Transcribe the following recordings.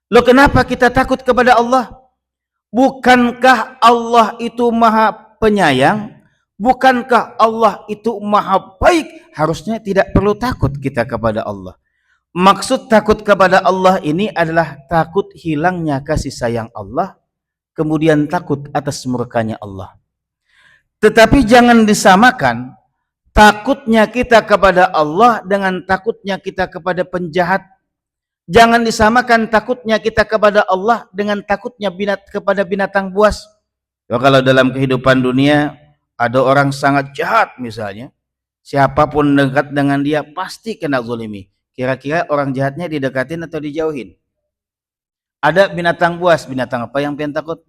Loh, kenapa kita takut kepada Allah? Bukankah Allah itu maha penyayang? Bukankah Allah itu maha baik? Harusnya tidak perlu takut kita kepada Allah. Maksud takut kepada Allah ini adalah takut hilangnya kasih sayang Allah, kemudian takut atas murkanya Allah. Tetapi jangan disamakan takutnya kita kepada Allah dengan takutnya kita kepada penjahat. Jangan disamakan takutnya kita kepada Allah dengan takutnya kepada binatang buas. Kalau dalam kehidupan dunia ada orang sangat jahat misalnya, siapapun dekat dengan dia pasti kena zalimi. Kira-kira orang jahatnya didekatin atau dijauhin? Ada binatang buas, binatang apa yang pian takut?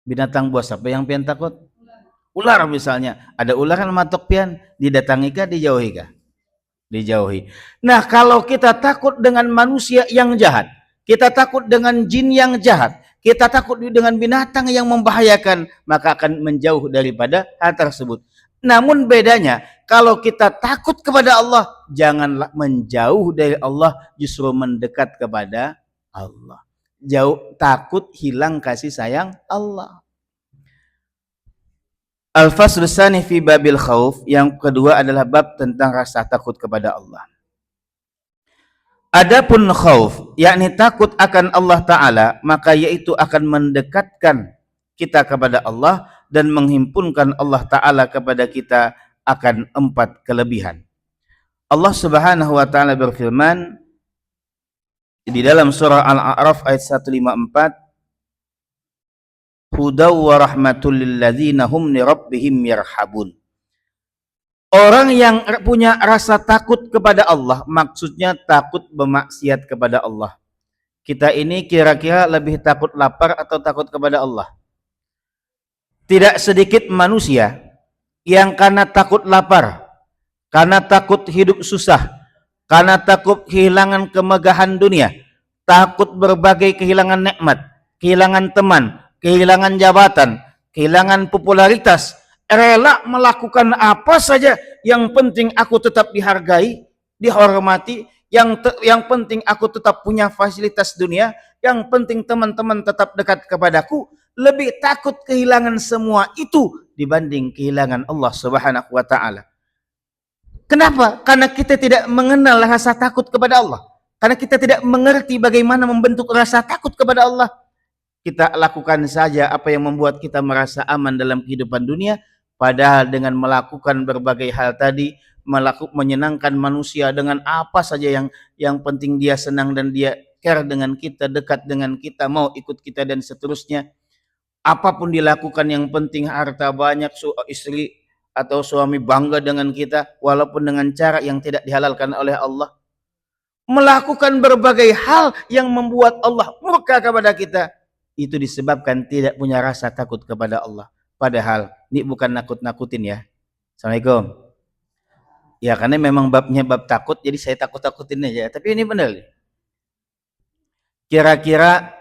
Binatang buas apa yang pian takut? Ular misalnya, ada ular yang matok pian, didatangi kah, dijauhi kah? Dijauhi. Nah, kalau kita takut dengan manusia yang jahat, kita takut dengan jin yang jahat, kita takut dengan binatang yang membahayakan, maka akan menjauh daripada hal tersebut. Namun bedanya, kalau kita takut kepada Allah, janganlah menjauh dari Allah, justru mendekat kepada Allah. Jauh, takut hilang kasih sayang Allah. Al-Fasl Tsani fi Babil Khauf, yang kedua adalah bab tentang rasa takut kepada Allah. Adapun khauf, yakni takut akan Allah Ta'ala, maka yaitu akan mendekatkan kita kepada Allah dan menghimpunkan Allah Ta'ala kepada kita akan 4 kelebihan. Allah Subhanahu wa Ta'ala berfirman di dalam surah Al-A'raf ayat 154, hudaw wa rahmatul lilladzina hum li rabbihim yarhabun. Orang yang punya rasa takut kepada Allah, maksudnya takut bermaksiat kepada Allah. Kita ini kira-kira lebih takut lapar atau takut kepada Allah? Tidak sedikit manusia yang karena takut lapar, karena takut hidup susah, karena takut kehilangan kemegahan dunia, takut berbagai kehilangan nikmat, kehilangan teman, kehilangan jabatan, kehilangan popularitas, rela melakukan apa saja, yang penting aku tetap dihargai, dihormati, yang penting aku tetap punya fasilitas dunia, yang penting teman-teman tetap dekat kepadaku, lebih takut kehilangan semua itu dibanding kehilangan Allah Subhanahu wa Ta'ala. Kenapa? Karena kita tidak mengenal rasa takut kepada Allah. Karena kita tidak mengerti bagaimana membentuk rasa takut kepada Allah. Kita lakukan saja apa yang membuat kita merasa aman dalam kehidupan dunia, padahal dengan melakukan berbagai hal tadi, menyenangkan manusia dengan apa saja yang penting dia senang dan dia care dengan kita, dekat dengan kita, mau ikut kita dan seterusnya. Apapun dilakukan, yang penting harta banyak, istri atau suami bangga dengan kita, walaupun dengan cara yang tidak dihalalkan oleh Allah. Melakukan berbagai hal yang membuat Allah murka kepada kita, itu disebabkan tidak punya rasa takut kepada Allah. Padahal ini bukan nakut-nakutin ya. Assalamualaikum. Ya, karena memang babnya bab takut, jadi saya takut-takutin aja. Tapi ini benar. Kira-kira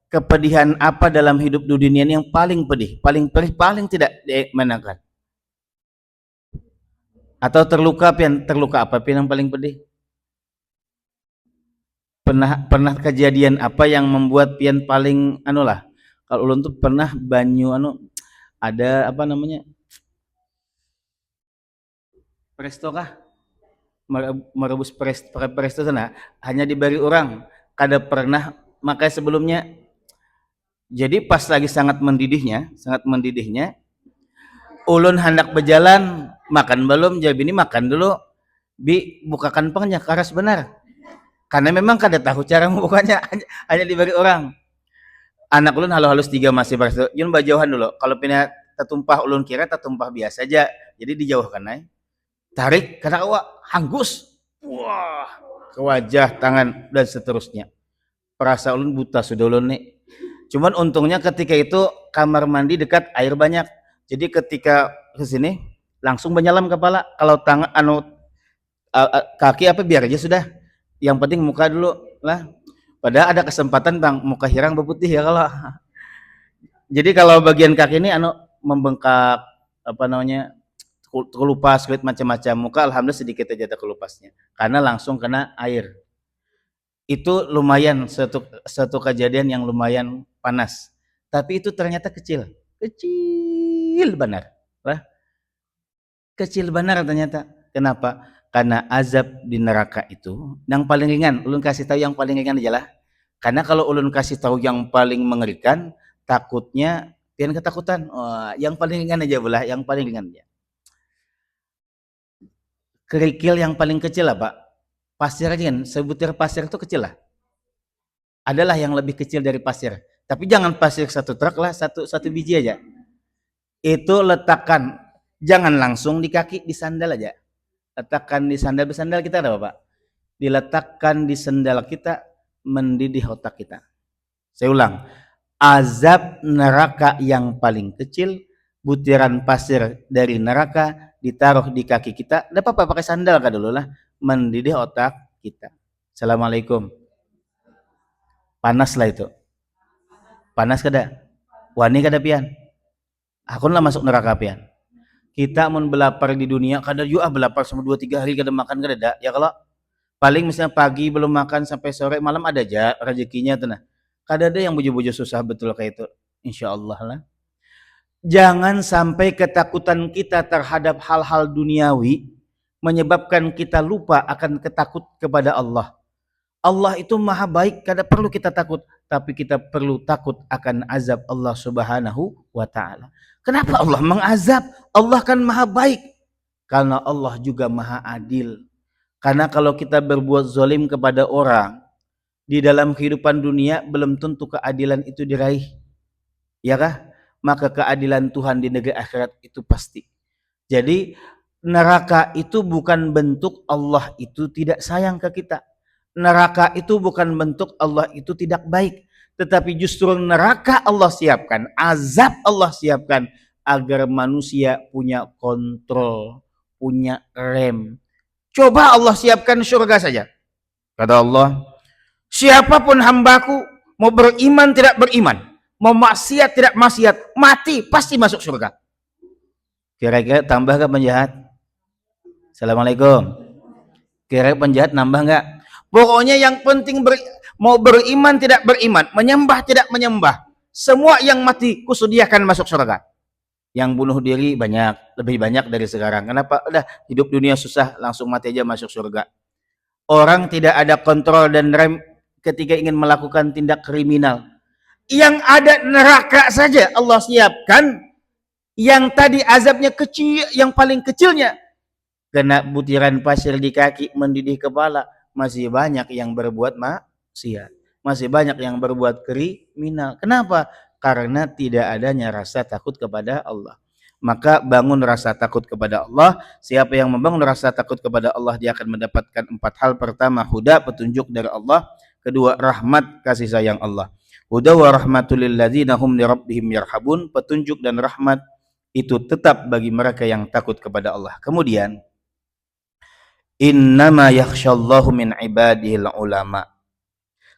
kepedihan apa dalam hidup dunia ini yang paling pedih, paling perih, paling tidak dimenangkan? Atau terluka apa yang paling pedih? Pernah kejadian apa yang membuat pian paling kalau ulun tuh pernah banyu ada apa namanya, presto kah, merebus presto sana hanya diberi orang, kada pernah makanya sebelumnya. Jadi pas lagi sangat mendidihnya ulun hendak berjalan, makan belum, jadi ini makan dulu, bukakan pengnya karas benar, karena memang kada tahu cara membukanya, hanya diberi orang. Anak ulun halus-halus 3 masih bersetu, yun bajauhan dulu, kalau pindah tertumpah ulun kira tertumpah biasa aja, jadi dijauhkan aja. Tarik karena hanggus, wah, ke wajah, tangan dan seterusnya. Perasa ulun buta sudah ulun nih. Cuman untungnya ketika itu kamar mandi dekat air banyak, jadi ketika kesini langsung menyelam kepala. Kalau tangan kaki apa biar aja sudah, yang penting muka dulu lah. Padahal ada kesempatan bang muka hirang berputih ya kalau. Jadi kalau bagian kaki ini membengkak apa namanya, kelupas kulit macam-macam, muka alhamdulillah sedikit aja ada kelupasnya karena langsung kena air. Itu lumayan satu kejadian yang lumayan panas. Tapi itu ternyata kecil. Kecil benar. Lah, kecil benar ternyata. Kenapa? Karena azab di neraka itu yang paling ringan. Ulun kasih tahu yang paling ringan aja lah. Karena kalau ulun kasih tahu yang paling mengerikan, takutnya pian ketakutan. Oh, yang paling ringan aja belah, yang paling ringan aja. Kerikil yang paling kecil lah Pak. Pasir aja kan, sebutir pasir itu kecil lah. Adalah yang lebih kecil dari pasir. Tapi jangan pasir satu truk lah, satu biji aja. Itu letakkan, jangan langsung di kaki, di sandal aja. Letakkan di sandal kita ada Pak. Diletakkan di sandal kita, mendidih otak kita. Saya ulang, azab neraka yang paling kecil, butiran pasir dari neraka ditaruh di kaki kita. Tidak apa-apa pakai sandal kan dulu lah, mendidih otak kita. Assalamualaikum. Panas lah itu. Panas kada? Wani kada pian? Aku lah masuk neraka pian. Kita mau belapar di dunia, kada juga belapar sama 2-3 hari kada makan kada ada. Ya kalau paling misalnya pagi belum makan sampai sore malam ada aja rezekinya tuh nah. Kada ada yang buju-buju susah betul kayak itu. Insya Allah lah. Jangan sampai ketakutan kita terhadap hal-hal duniawi menyebabkan kita lupa akan ketakut kepada Allah. Allah itu maha baik, kada perlu kita takut, tapi kita perlu takut akan azab Allah Subhanahu wa taala. Kenapa Allah mengazab? Allah kan maha baik. Karena Allah juga maha adil. Karena kalau kita berbuat zalim kepada orang di dalam kehidupan dunia belum tentu keadilan itu diraih. Ya kah? Maka keadilan Tuhan di negeri akhirat itu pasti. Jadi neraka itu bukan bentuk Allah itu tidak sayang ke kita. Neraka itu bukan bentuk Allah itu tidak baik, tetapi justru neraka Allah siapkan, azab Allah siapkan agar manusia punya kontrol, punya rem. Coba Allah siapkan surga saja. Kata Allah, siapapun hambaku mau beriman tidak beriman, mau maksiat tidak maksiat, mati pasti masuk surga. Kira-kira tambah gak penjahat? Assalamualaikum. Kira-kira penjahat nambah gak? Pokoknya yang penting mau beriman tidak beriman, menyembah tidak menyembah, semua yang mati kusediakan masuk surga. Yang bunuh diri banyak, lebih banyak dari sekarang. Kenapa? Udah hidup dunia susah, langsung mati aja masuk surga. Orang tidak ada kontrol dan rem ketika ingin melakukan tindak kriminal. Yang ada neraka saja Allah siapkan. Yang tadi azabnya kecil, yang paling kecilnya kena butiran pasir di kaki, mendidih kepala. Masih banyak yang berbuat maksiat, masih banyak yang berbuat kriminal. Kenapa? Karena tidak adanya rasa takut kepada Allah. Maka bangun rasa takut kepada Allah. Siapa yang membangun rasa takut kepada Allah, dia akan mendapatkan 4 hal. Pertama, huda, petunjuk dari Allah. Kedua, rahmat, kasih sayang Allah. Huda wa rahmatul lil ladzina hum li rabbihim yarhabun. Petunjuk dan rahmat itu tetap bagi mereka yang takut kepada Allah. Kemudian, innama yakhsyallahu min ibadihil ulama.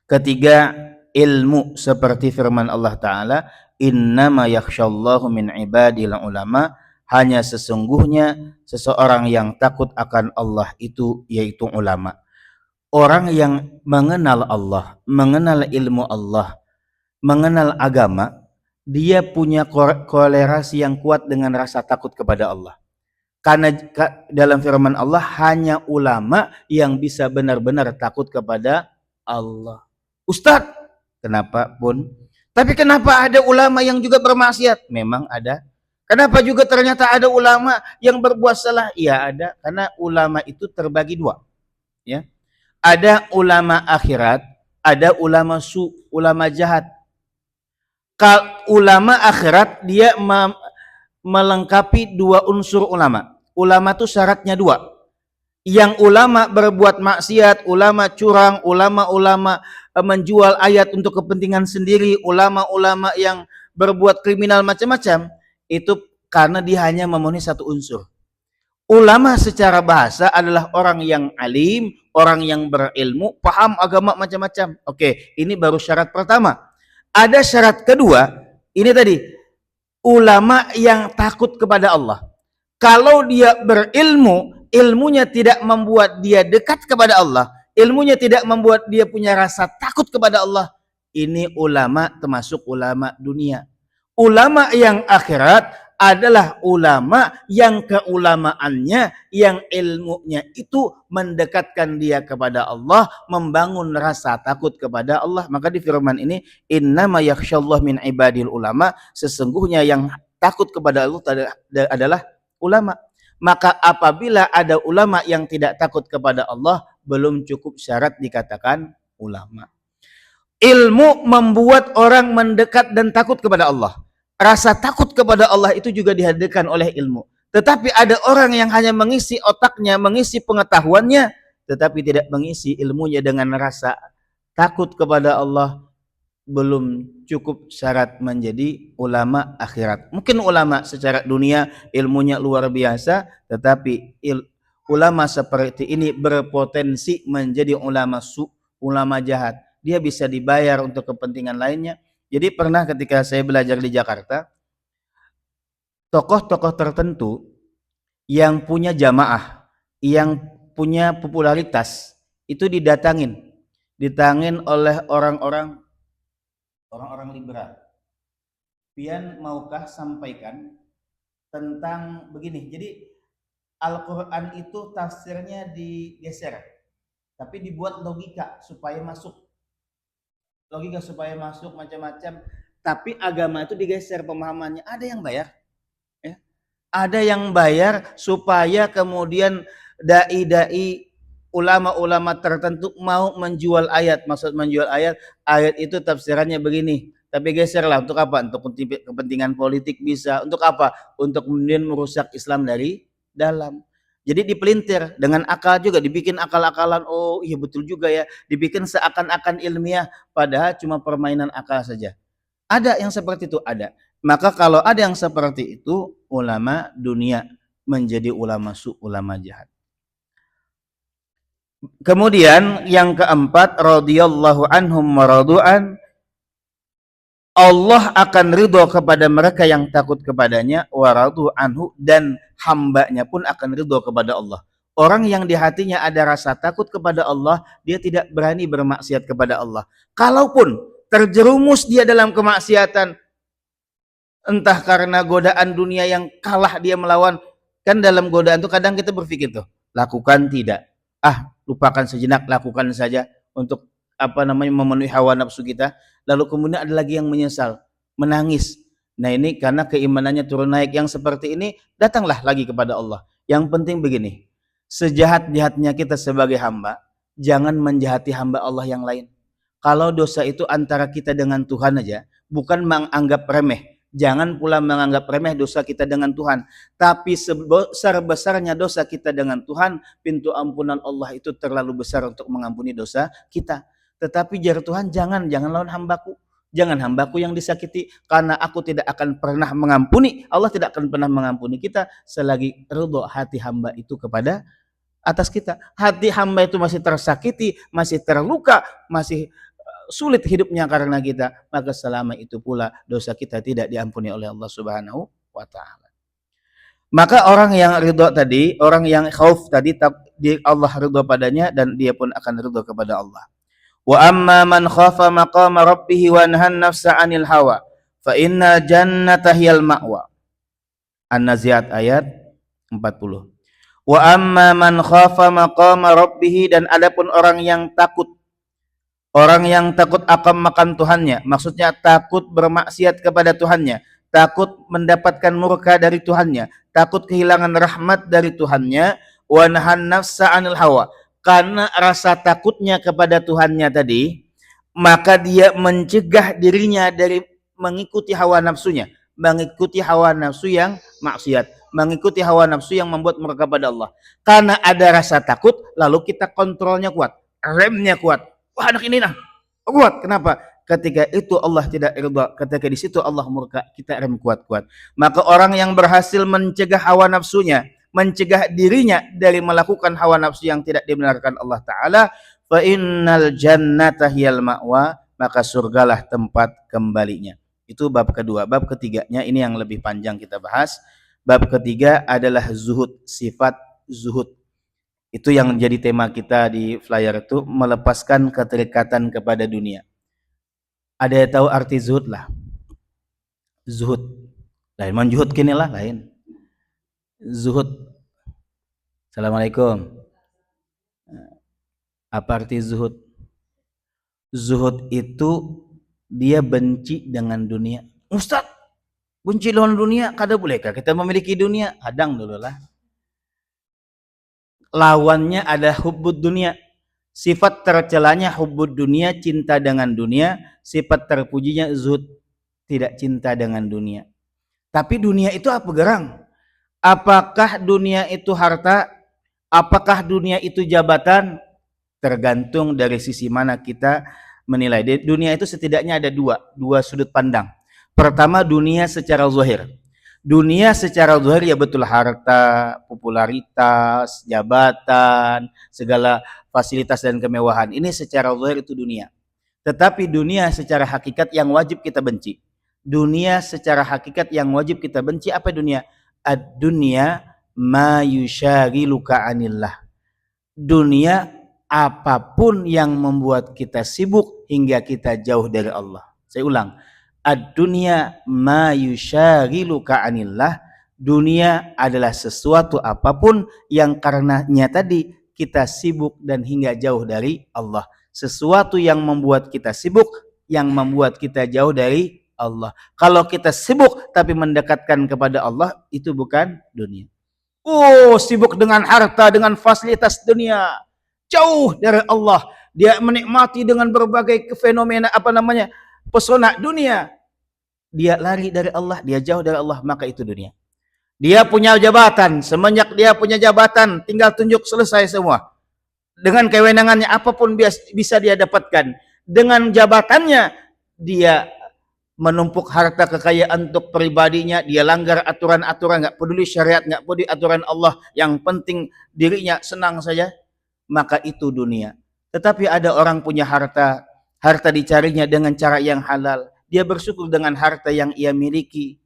Ketiga, ilmu seperti firman Allah Ta'ala, innama yakhsyallahu min ibadihil ulama. Hanya sesungguhnya seseorang yang takut akan Allah itu yaitu ulama. Orang yang mengenal Allah, mengenal ilmu Allah, mengenal agama, dia punya kolerasi yang kuat dengan rasa takut kepada Allah. Karena dalam firman Allah hanya ulama yang bisa benar-benar takut kepada Allah. Ustadz, kenapa pun? Tapi kenapa ada ulama yang juga bermaksiat? Memang ada. Kenapa juga ternyata ada ulama yang berbuat salah? Iya ada. Karena ulama itu terbagi dua. Ya, ada ulama akhirat, ada ulama ulama jahat. Ulama akhirat dia melengkapi 2 unsur ulama. Ulama itu syaratnya 2. Yang ulama berbuat maksiat, ulama curang, ulama-ulama menjual ayat untuk kepentingan sendiri, ulama-ulama yang berbuat kriminal macam-macam, itu karena dia hanya memenuhi 1 unsur. Ulama secara bahasa adalah orang yang alim, orang yang berilmu, paham agama macam-macam. Oke, ini baru syarat pertama. Ada syarat kedua, ini tadi, ulama yang takut kepada Allah. Kalau dia berilmu, ilmunya tidak membuat dia dekat kepada Allah, ilmunya tidak membuat dia punya rasa takut kepada Allah, ini ulama termasuk ulama dunia. Ulama yang akhirat adalah ulama yang keulamaannya, yang ilmunya itu mendekatkan dia kepada Allah, membangun rasa takut kepada Allah. Maka di firman ini, innama yakhsyallahu min ibadil ulama, sesungguhnya yang takut kepada Allah adalah ulama. Maka apabila ada ulama yang tidak takut kepada Allah, belum cukup syarat dikatakan ulama. Ilmu membuat orang mendekat dan takut kepada Allah. Rasa takut kepada Allah itu juga dihadirkan oleh ilmu. Tetapi ada orang yang hanya mengisi otaknya, mengisi pengetahuannya, tetapi tidak mengisi ilmunya dengan rasa takut kepada Allah, belum cukup syarat menjadi ulama akhirat. Mungkin ulama secara dunia ilmunya luar biasa, tetapi ulama seperti ini berpotensi menjadi ulama ulama jahat. Dia bisa dibayar untuk kepentingan lainnya. Jadi pernah ketika saya belajar di Jakarta, tokoh-tokoh tertentu yang punya jamaah, yang punya popularitas, itu ditangin oleh orang-orang liberal. Pian maukah sampaikan tentang begini. Jadi Al-Quran itu tafsirnya digeser, tapi dibuat logika supaya masuk macam-macam. Tapi agama itu digeser pemahamannya. Ada yang bayar, ya. Ada yang bayar supaya kemudian dai-dai, ulama-ulama tertentu mau menjual ayat. Maksud menjual ayat itu tafsirannya begini, tapi geserlah. Untuk apa? Untuk kepentingan politik bisa. Untuk apa? Untuk kemudian merusak Islam dari dalam. Jadi dipelintir dengan akal juga, dibikin akal-akalan. Oh iya betul juga ya, dibikin seakan-akan ilmiah, padahal cuma permainan akal saja. Ada yang seperti itu, ada. Maka kalau ada yang seperti itu, ulama dunia menjadi ulama ulama jahat. Kemudian yang keempat, radhiyallahu anhum wa radu'an, Allah akan ridho kepada mereka yang takut kepadanya, wa radu anhu, dan hambanya pun akan ridho kepada Allah. Orang yang di hatinya ada rasa takut kepada Allah, dia tidak berani bermaksiat kepada Allah. Kalaupun terjerumus dia dalam kemaksiatan, entah karena godaan dunia yang kalah dia melawan. Kan dalam godaan itu kadang kita berpikir tuh, lakukan tidak, lupakan sejenak, lakukan saja untuk memenuhi hawa nafsu kita. Lalu kemudian ada lagi yang menyesal, menangis. Nah ini karena keimanannya turun naik. Yang seperti ini, datanglah lagi kepada Allah. Yang penting begini, sejahat-jahatnya kita sebagai hamba, jangan menjahati hamba Allah yang lain. Kalau dosa itu antara kita dengan Tuhan aja, bukan menganggap remeh. Jangan pula menganggap remeh dosa kita dengan Tuhan. Tapi sebesar-besarnya dosa kita dengan Tuhan, pintu ampunan Allah itu terlalu besar untuk mengampuni dosa kita. Tetapi jar Tuhan, jangan lawan hambaku. Jangan hambaku yang disakiti, karena aku tidak akan pernah mengampuni. Allah tidak akan pernah mengampuni kita selagi ridho hati hamba itu kepada atas kita. Hati hamba itu masih tersakiti, masih terluka, masih sulit hidupnya karena kita, maka selama itu pula dosa kita tidak diampuni oleh Allah Subhanahu wa taala. Maka orang yang ridho tadi, orang yang khauf tadi, Allah ridho padanya dan dia pun akan ridho kepada Allah. Wa amma man khafa maqama rabbih wa nahan nafsa 'anil hawa fa inna jannata hiyal ma'wa. An-Nazi'at ayat 40. Wa amma man khafa maqama rabbih, dan adapun orang yang takut akan makan Tuhannya, maksudnya takut bermaksiat kepada Tuhannya, takut mendapatkan murka dari Tuhannya, takut kehilangan rahmat dari Tuhannya, wa nahan nafsa 'anil hawa, karena rasa takutnya kepada Tuhannya tadi, maka dia mencegah dirinya dari mengikuti hawa nafsunya, mengikuti hawa nafsu yang maksiat, mengikuti hawa nafsu yang membuat murka pada Allah. Karena ada rasa takut, lalu kita kontrolnya kuat, remnya kuat. Wah, anak ini kuat. Kenapa? Ketika itu Allah tidak ridha, ketika di situ Allah murka, kita rem kuat-kuat. Maka orang yang berhasil mencegah hawa nafsunya, mencegah dirinya dari melakukan hawa nafsu yang tidak dibenarkan Allah Ta'ala, fa innal jannata hiyal ma'wa, maka surgalah tempat kembalinya. Itu bab kedua. Bab ketiganya ini yang lebih panjang kita bahas. Bab ketiga adalah zuhud, sifat zuhud. Itu yang jadi tema kita di flyer itu, melepaskan keterikatan kepada dunia. Ada yang tahu arti zuhud lah? Zuhud. Lain menjuhud kini lah lain. Zuhud. Assalamualaikum. Apa arti zuhud? Zuhud itu dia benci dengan dunia. Ustaz, benci dengan dunia, kada bolehkah kita memiliki dunia? Hadang dulu lah. Lawannya ada hubbud dunia. Sifat tercelanya hubbud dunia, cinta dengan dunia. Sifat terpujinya zuhud, tidak cinta dengan dunia. Tapi dunia itu apa gerang? Apakah dunia itu harta? Apakah dunia itu jabatan? Tergantung dari sisi mana kita menilai. Di dunia itu setidaknya ada dua sudut pandang. Pertama, dunia secara zahir. Dunia secara zahir ya betul, harta, popularitas, jabatan, segala fasilitas dan kemewahan. Ini secara zahir itu dunia. Tetapi dunia secara hakikat yang wajib kita benci. Dunia secara hakikat yang wajib kita benci apa dunia? Ad-dunya ma yushaghiluka 'anillah. Dunia apapun yang membuat kita sibuk hingga kita jauh dari Allah. Saya ulang. Ad-dunya ma yushaghiluka 'anillah. Dunia adalah sesuatu apapun yang karenanya tadi kita sibuk dan hingga jauh dari Allah. Sesuatu yang membuat kita sibuk, yang membuat kita jauh dari Allah. Kalau kita sibuk tapi mendekatkan kepada Allah, itu bukan dunia. Oh, sibuk dengan harta, dengan fasilitas dunia, jauh dari Allah. Dia menikmati dengan berbagai fenomena pesona dunia. Dia lari dari Allah, dia jauh dari Allah, maka itu dunia. Dia punya jabatan, semenjak dia punya jabatan, tinggal tunjuk selesai semua. Dengan kewenangannya apapun bisa dia dapatkan. Dengan jabatannya dia menumpuk harta kekayaan untuk pribadinya, dia langgar aturan-aturan, nggak peduli syariat, nggak peduli aturan Allah, yang penting dirinya senang saja, maka itu dunia. Tetapi ada orang punya harta, harta dicarinya dengan cara yang halal, dia bersyukur dengan harta yang ia miliki.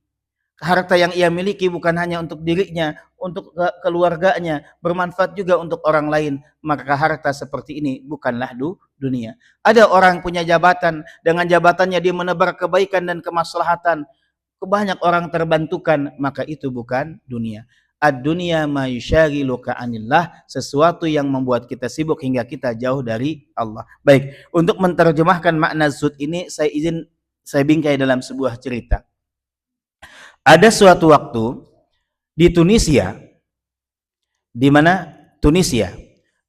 Harta yang ia miliki bukan hanya untuk dirinya, untuk keluarganya, bermanfaat juga untuk orang lain. Maka harta seperti ini bukanlah dunia. Ada orang punya jabatan, dengan jabatannya dia menebar kebaikan dan kemaslahatan, banyak orang terbantukan, maka itu bukan dunia. Ad-dunya ma yushaghiluka 'anillah, sesuatu yang membuat kita sibuk hingga kita jauh dari Allah. Baik, untuk menerjemahkan makna zuhud ini saya bingkai dalam sebuah cerita. Ada suatu waktu di Tunisia, di mana Tunisia,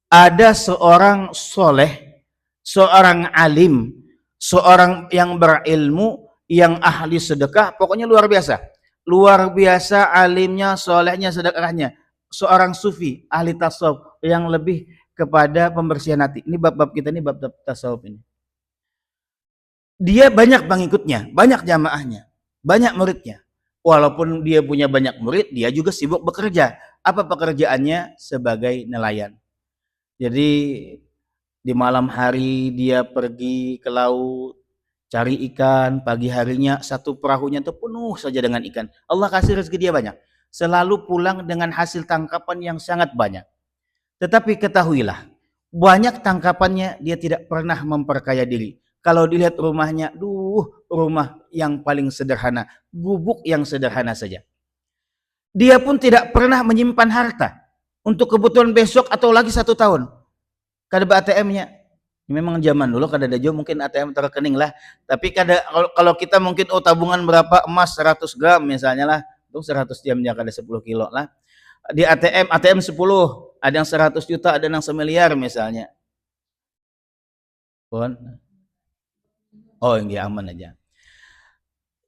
ada seorang soleh, seorang alim, seorang yang berilmu, yang ahli sedekah, pokoknya luar biasa. Luar biasa alimnya, solehnya, sedekahnya. Seorang sufi, ahli tasawuf, yang lebih kepada pembersihan hati. Ini bab-bab kita ini, bab tasawuf ini. Dia banyak pengikutnya, banyak jamaahnya, banyak muridnya. Walaupun dia punya banyak murid, dia juga sibuk bekerja. Apa pekerjaannya? Sebagai nelayan. Jadi di malam hari dia pergi ke laut, cari ikan, pagi harinya satu perahunya itu penuh saja dengan ikan. Allah kasih rezeki dia banyak. Selalu pulang dengan hasil tangkapan yang sangat banyak. Tetapi ketahuilah, banyak tangkapannya dia tidak pernah memperkaya diri. Kalau dilihat rumahnya, rumah yang paling sederhana, gubuk yang sederhana saja. Dia pun tidak pernah menyimpan harta untuk kebutuhan besok atau lagi 1 tahun. Kada ATM-nya. Memang zaman dulu kada ada mungkin ATM terrekening lah. Tapi kalau kita mungkin tabungan berapa emas 100 gram misalnya lah, itu 100 jamnya kada 10 kilo lah. Di ATM 10, ada yang 100 juta, ada yang 1 miliar misalnya. Oh, yang aman aja.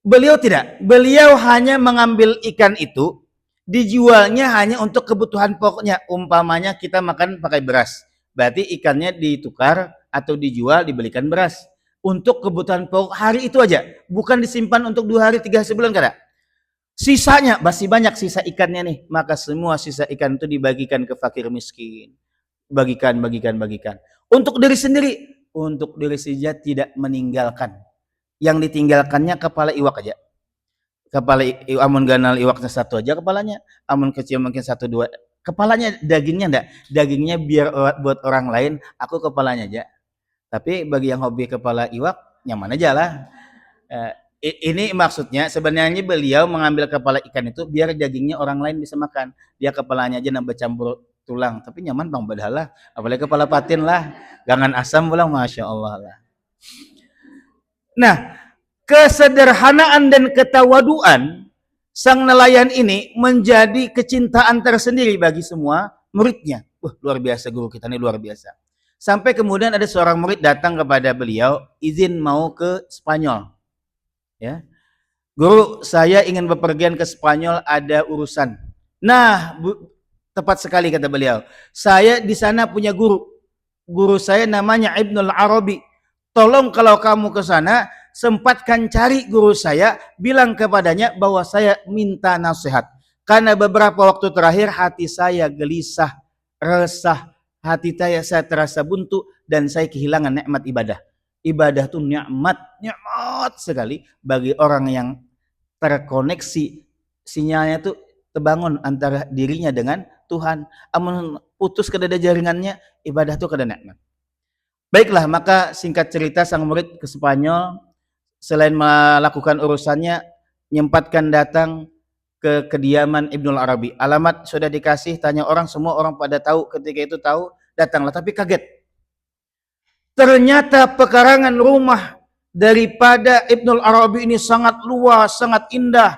Beliau tidak. Beliau hanya mengambil ikan itu, dijualnya hanya untuk kebutuhan pokoknya. Umpamanya kita makan pakai beras, berarti ikannya ditukar atau dijual, dibelikan beras. Untuk kebutuhan pokok hari itu aja, bukan disimpan untuk 2 hari, 3 sebulan kada. Sisanya masih banyak sisa ikannya nih, maka semua sisa ikan itu dibagikan ke fakir miskin. Bagikan. Untuk diri sendiri, untuk diri saja tidak meninggalkan. Yang ditinggalkannya kepala iwak aja. Kepala amun ganal iwaknya 1 aja kepalanya, amun kecil mungkin 1-2 Kepalanya, dagingnya enggak. Dagingnya biar buat orang lain, aku kepalanya aja. Tapi bagi yang hobi kepala iwak, nyaman aja lah. Eh, ini maksudnya sebenarnya beliau mengambil kepala ikan itu biar dagingnya orang lain bisa makan. Dia kepalanya aja nambah campur tulang. Tapi nyaman bang, padahal lah. Apalagi kepala patin lah. Gangan asam pulang, Masya Allah lah. Nah, kesederhanaan dan ketawaduan sang nelayan ini menjadi kecintaan tersendiri bagi semua muridnya. Luar biasa, guru kita ini luar biasa. Sampai kemudian ada seorang murid datang kepada beliau, izin mau ke Spanyol. Ya, guru, saya ingin bepergian ke Spanyol, ada urusan. Nah, tepat sekali kata beliau. Saya di sana punya guru. Guru saya namanya Ibnul Arabi. Tolong kalau kamu ke sana, sempatkan cari guru saya, bilang kepadanya bahwa saya minta nasihat. Karena beberapa waktu terakhir hati saya gelisah, resah, hati saya terasa buntu dan saya kehilangan nikmat ibadah. Ibadah itu nikmat sekali bagi orang yang terkoneksi, sinyalnya tuh terbangun antara dirinya dengan Tuhan. Amun putus kedada jaringannya, ibadah itu kada nikmat. Baiklah, maka singkat cerita sang murid ke Spanyol, selain melakukan urusannya, nyempatkan datang ke kediaman Ibnul Arabi. Alamat sudah dikasih, tanya orang, semua orang pada tahu, ketika itu tahu, datanglah, tapi kaget. Ternyata pekarangan rumah daripada Ibnul Arabi ini sangat luas, sangat indah,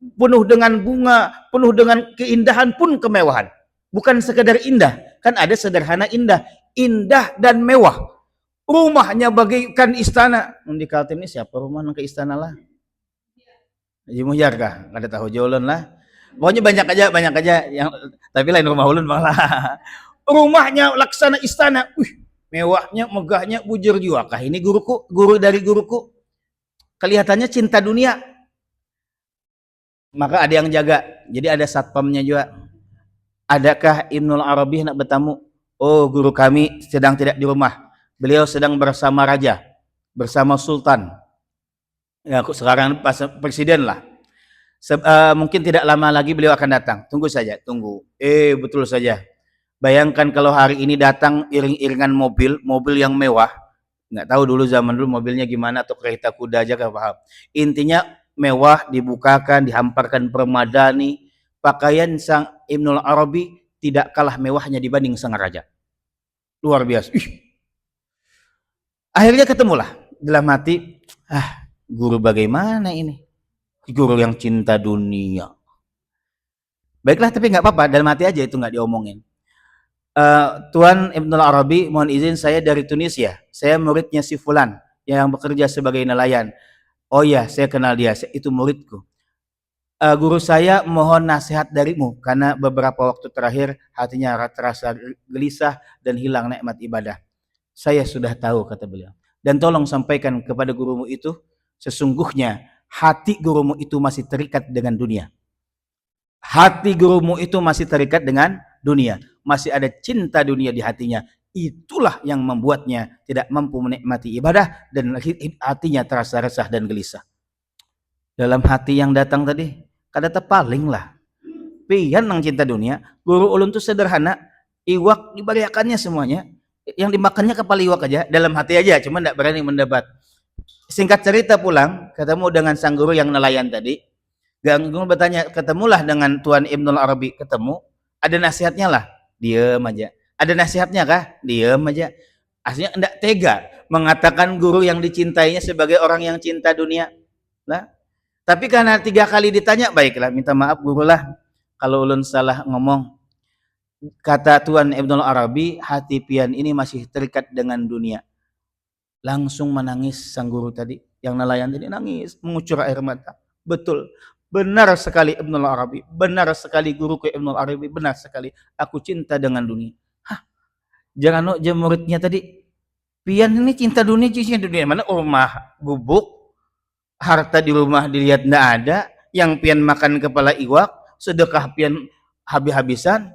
penuh dengan bunga, penuh dengan keindahan pun kemewahan. Bukan sekedar indah, kan ada sederhana indah, indah dan mewah. Rumahnya bagaikan istana. Di Kaltim ini siapa rumah ke istana lah? Haji Muhyar kah? Kada tahu jolon lah. Pokoknya banyak aja yang tapi lain rumah ulun malah. Rumahnya laksana istana. Mewahnya, megahnya, bujur jiwa. Kah ini guruku, guru dari guruku. Kelihatannya cinta dunia. Maka ada yang jaga. Jadi ada satpamnya juga. Adakah Ibnul Arabi hendak bertamu? Oh, guru kami sedang tidak di rumah. Beliau sedang bersama raja, bersama sultan. Ya, sekarang presiden lah. Mungkin tidak lama lagi beliau akan datang. Tunggu saja, tunggu. Betul saja. Bayangkan kalau hari ini datang iring-iringan mobil yang mewah. Nggak tahu dulu zaman dulu mobilnya gimana, atau kereta kuda aja gak paham. Intinya mewah, dibukakan, dihamparkan permadani. Pakaian sang Ibnul Arabi tidak kalah mewahnya dibanding sang raja. Luar biasa. Akhirnya ketemulah dalam hati, guru bagaimana ini? Guru yang cinta dunia. Baiklah, tapi nggak apa-apa, dalam hati aja itu nggak diomongin. Tuan Ibnul Arabi, mohon izin saya dari Tunisia. Saya muridnya si Fulan yang bekerja sebagai nelayan. Oh ya, saya kenal dia, itu muridku. Guru saya mohon nasihat darimu karena beberapa waktu terakhir hatinya terasa gelisah dan hilang nikmat ibadah. Saya sudah tahu, kata beliau. Dan tolong sampaikan kepada gurumu itu, sesungguhnya hati gurumu itu masih terikat dengan dunia. Hati gurumu itu masih terikat dengan dunia. Masih ada cinta dunia di hatinya. Itulah yang membuatnya tidak mampu menikmati ibadah dan hatinya terasa resah dan gelisah. Dalam hati yang datang tadi, kada tepaling lah. Pian nang cinta dunia. Guru ulun itu sederhana, iwak dibariakannya semuanya. Yang dimakannya kepala iwak aja, dalam hati aja, cuma tidak berani mendebat. Singkat cerita pulang, ketemu dengan sang guru yang nelayan tadi. Guru bertanya, ketemulah dengan Tuan Ibnul Arabi, ketemu. Ada nasihatnya lah, diem aja. Ada nasihatnya kah? Diem aja. Aslinya tidak tega mengatakan guru yang dicintainya sebagai orang yang cinta dunia. Nah, tapi karena 3 kali ditanya, baiklah, minta maaf guru lah kalau ulun salah ngomong. Kata Tuan Ibnul Arabi, hati pian ini masih terikat dengan dunia. Langsung menangis sang guru tadi, yang nelayan tadi nangis, mengucur air mata. Betul, benar sekali Ibnul Arabi, benar sekali guruku Ibnul Arabi, benar sekali. Aku cinta dengan dunia. Jangan muridnya tadi, pian ini cinta dunia mana rumah gubuk, harta di rumah dilihat ndak ada, yang pian makan kepala iwak, sedekah pian habis-habisan.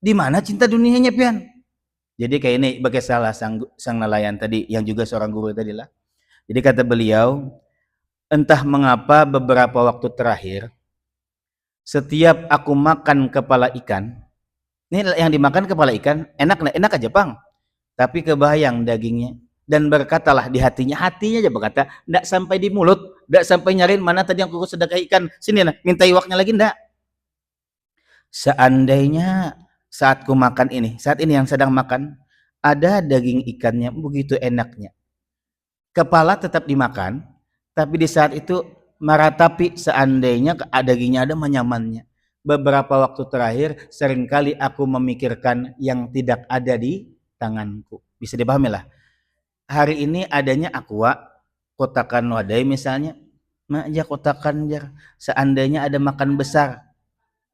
Di mana cinta dunianya pian? Jadi kayak ini bagi salah sang nelayan tadi yang juga seorang guru tadi lah. Jadi kata beliau, entah mengapa beberapa waktu terakhir setiap aku makan kepala ikan, Ini yang dimakan kepala ikan, enak enak aja Bang. Tapi kebayang dagingnya. Dan berkatalah di hatinya, hatinya aja berkata, enggak sampai di mulut, enggak sampai nyariin mana tadi yang kuku sedekah ikan. Sini nah, minta iwaknya lagi enggak. Seandainya saat ku makan ini, saat ini yang sedang makan, ada daging ikannya begitu enaknya. Kepala tetap dimakan, tapi di saat itu meratapi seandainya dagingnya ada menyamannya. Beberapa waktu terakhir seringkali aku memikirkan yang tidak ada di tanganku. Bisa dipahami lah. Hari ini adanya aqua, kotakan wadai misalnya, aja kotakan jar. Seandainya ada makan besar,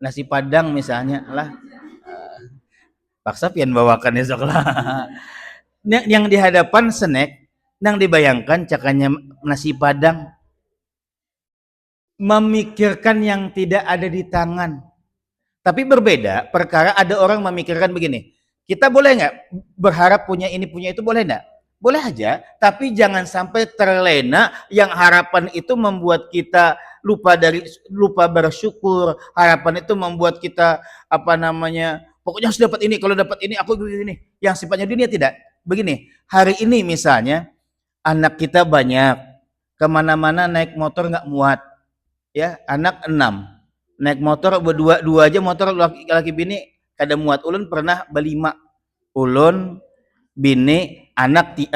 nasi padang misalnya lah, paksa pian bawakan esok lah. Yang di hadapan snack, yang dibayangkan cakanya nasi padang, memikirkan yang tidak ada di tangan. Tapi berbeda perkara ada orang memikirkan begini, kita boleh nggak berharap punya ini punya itu, boleh nggak? Boleh aja, tapi jangan sampai terlena yang harapan itu membuat kita lupa bersyukur. Harapan itu membuat kita apa namanya, pokoknya harus dapat ini, kalau dapat ini aku begini. Yang sifatnya dunia tidak. Begini, hari ini misalnya anak kita banyak, kemana-mana naik motor nggak muat, ya anak 6, naik motor dua aja motor laki bini kada muat. Ulun pernah berlima, ulun bini anak 2,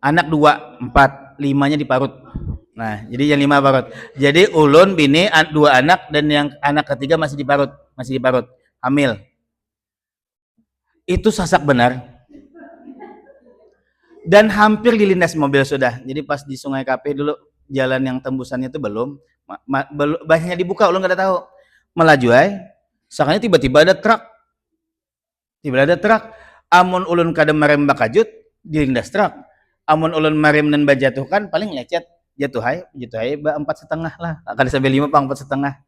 4, 5-nya di parut. Nah, jadi yang 5 parut. Jadi ulun bini 2 anak dan yang anak ketiga masih di parut, hamil. Itu sasak benar. Dan hampir dilindas mobil sudah. Jadi pas di Sungai Kape dulu, jalan yang tembusannya itu belum banyak dibuka, ulun nggak tahu. Melaju sakanya tiba-tiba ada truk. Amun ulun kada merem bakajut, dilindas truk. Amun ulun merem dan bajatuhkan, paling lecet. Jatuh hai 4,5 lah. Kada sampai 5 pang 4,5.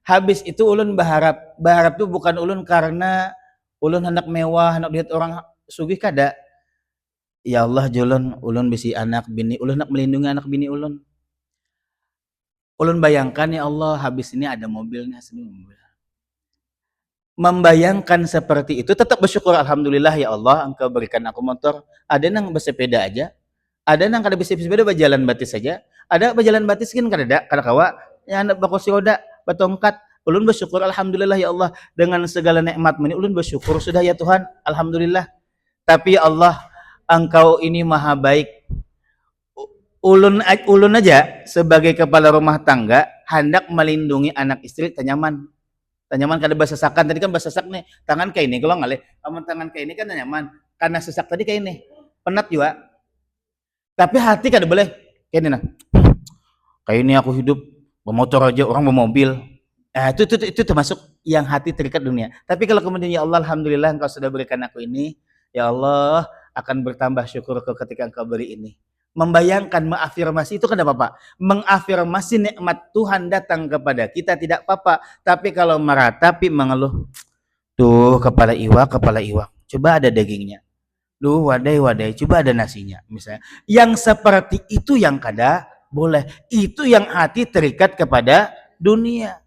Habis itu ulun berharap tuh bukan ulun karena ulun hendak mewah, hendak lihat orang sugih, kada. Ya Allah julun, ulun bisi anak bini, ulun nak melindungi anak bini ulun. Ulun bayangkan ya Allah, habis ini ada mobilnya, membayangkan seperti itu, tetap bersyukur, alhamdulillah ya Allah, engkau berikan aku motor. Ada nang bersepeda aja, ada nang kada bisa sepeda berjalan batis saja, ada berjalan batis kan kada kawa, ya anak bakosi roda, batongkat. Ulun bersyukur, alhamdulillah ya Allah, dengan segala nikmat ini ulun bersyukur sudah ya Tuhan, alhamdulillah. Tapi ya Allah, engkau ini maha baik. Ulun aja sebagai kepala rumah tangga hendak melindungi anak istri tanyaman kada basasakan. Tadi kan basasak nih, tangan kayak ini kalau ngalih, amun tangan kayak ini kan nyaman, karena sesak tadi kayak ini penat juga. Tapi hati kada boleh kayak ini nah, kayak ini aku hidup bermotor aja, orang bermobil. Itu termasuk yang hati terikat dunia. Tapi kalau kemudian ya Allah, alhamdulillah engkau sudah berikan aku ini, ya Allah akan bertambah syukur ketika engkau beri ini. Membayangkan, mengafirmasi itu kan apa-apa. Mengafirmasi nikmat Tuhan datang kepada kita tidak apa-apa. Tapi kalau meratapi mengeluh, tuh kepala iwak, coba ada dagingnya. Duh wadai, coba ada nasinya misalnya. Yang seperti itu yang kada boleh. Itu yang hati terikat kepada dunia.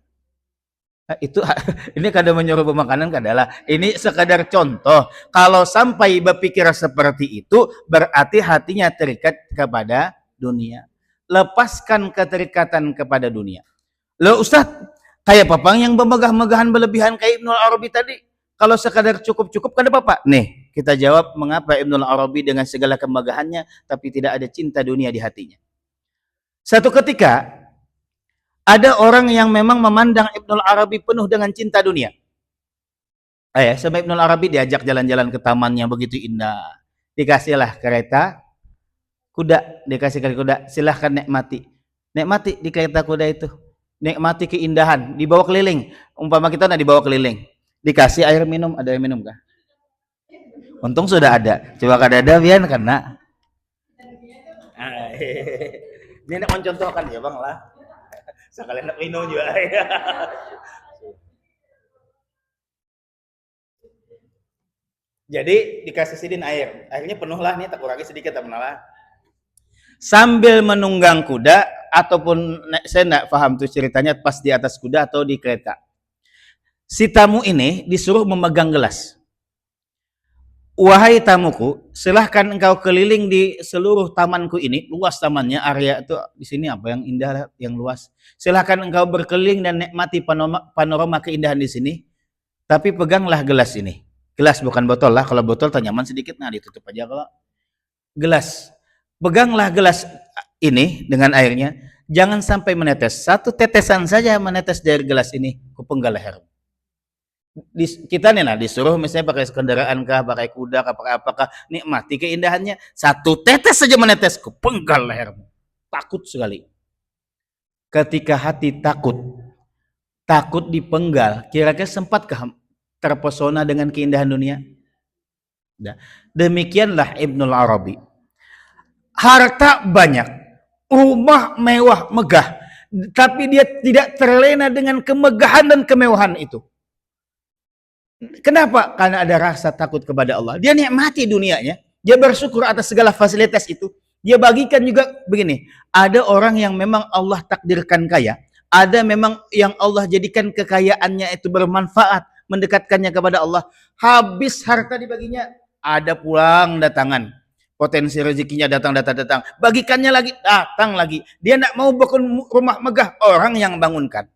Itu ini kada menyuruh pemakanan kadalah. Ini sekadar contoh. Kalau sampai berpikir seperti itu, berarti hatinya terikat kepada dunia. Lepaskan keterikatan kepada dunia. Lo Ustaz, kayak papang yang bermegah-megahan berlebihan kayak Ibnul Arabi tadi. Kalau sekadar cukup-cukup kada apa-apa. Nih, kita jawab mengapa Ibnul Arabi dengan segala kemegahannya tapi tidak ada cinta dunia di hatinya. Satu ketika ada orang yang memang memandang Ibnul Arabi penuh dengan cinta dunia. Sama Ibnul Arabi diajak jalan-jalan ke tamannya begitu indah. Dikasihlah kereta kuda, silahkan nikmati. Nikmati di kereta kuda itu. Nikmati keindahan, dibawa keliling. Umpama kita dibawa keliling. Dikasih air minum, ada air minum kah? Untung sudah ada. Coba kada ada biar karena ini nak mencontohkan ya Bang lah. Sekalian nak minum juga. Jadi dikasih sidin air, airnya penuh lah nih, tak kurangi sedikit tak lah. Sambil menunggang kuda ataupun saya tidak paham tuh ceritanya pas di atas kuda atau di kereta. Si tamu ini disuruh memegang gelas. Wahai tamuku, silahkan engkau keliling di seluruh tamanku ini, luas tamannya, area itu di sini apa yang indah, yang luas. Silahkan engkau berkeliling dan nikmati panorama keindahan di sini, tapi peganglah gelas ini. Gelas bukan botol lah, kalau botol nyaman sedikit, nah ditutup aja. Kalau gelas, peganglah gelas ini dengan airnya, jangan sampai menetes. Satu tetesan saja menetes dari gelas ini, kupenggal leher. Kita nih lah disuruh misalnya pakai kendaraan kah, pakai kuda kah, pakai apakah, nikmati keindahannya, satu tetes saja menetes, kupenggal lehermu. Takut sekali. Ketika hati takut, takut dipenggal, kira-kira sempatkah terpesona dengan keindahan dunia? Demikianlah Ibnul Arabi. Harta banyak, rumah mewah megah, tapi dia tidak terlena dengan kemegahan dan kemewahan itu. Kenapa? Karena ada rasa takut kepada Allah. Dia nikmati dunianya, dia bersyukur atas segala fasilitas itu. Dia bagikan juga begini, ada orang yang memang Allah takdirkan kaya, ada memang yang Allah jadikan kekayaannya itu bermanfaat, mendekatkannya kepada Allah. Habis harta dibaginya, ada pulang datangan. Potensi rezekinya datang. Bagikannya lagi, datang lagi. Dia tidak mau bangun rumah megah, orang yang bangunkan.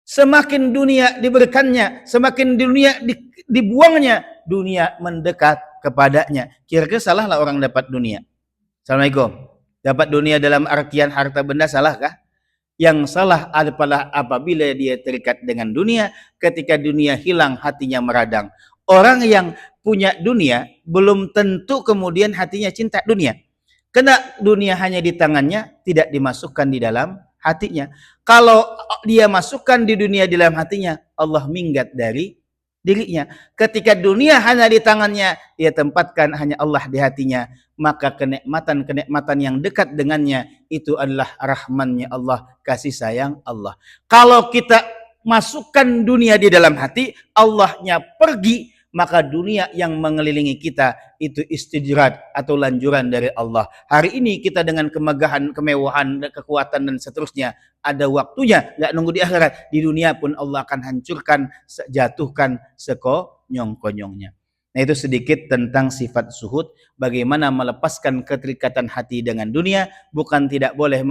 Semakin dunia diberikannya, semakin dunia dibuangnya, dunia mendekat kepadanya. Kira-kira salahlah orang dapat dunia. Assalamualaikum. Dapat dunia dalam artian harta benda, salahkah? Yang salah adalah apabila dia terikat dengan dunia, ketika dunia hilang hatinya meradang. Orang yang punya dunia belum tentu kemudian hatinya cinta dunia. Karena dunia hanya di tangannya, tidak dimasukkan di dalam hatinya. Kalau dia masukkan di dunia di dalam hatinya, Allah minggat dari dirinya. Ketika dunia hanya di tangannya, dia tempatkan hanya Allah di hatinya, maka kenikmatan-kenikmatan yang dekat dengannya itu adalah rahmannya Allah, kasih sayang Allah. Kalau kita masukkan dunia di dalam hati, Allahnya pergi, maka dunia yang mengelilingi kita itu istijrat atau lanjuran dari Allah. Hari ini kita dengan kemegahan, kemewahan, kekuatan dan seterusnya, ada waktunya, nggak nunggu di akhirat. Di dunia pun Allah akan hancurkan, jatuhkan sekonyong-konyongnya. Nah, itu sedikit tentang sifat zuhud, bagaimana melepaskan keterikatan hati dengan dunia, bukan tidak boleh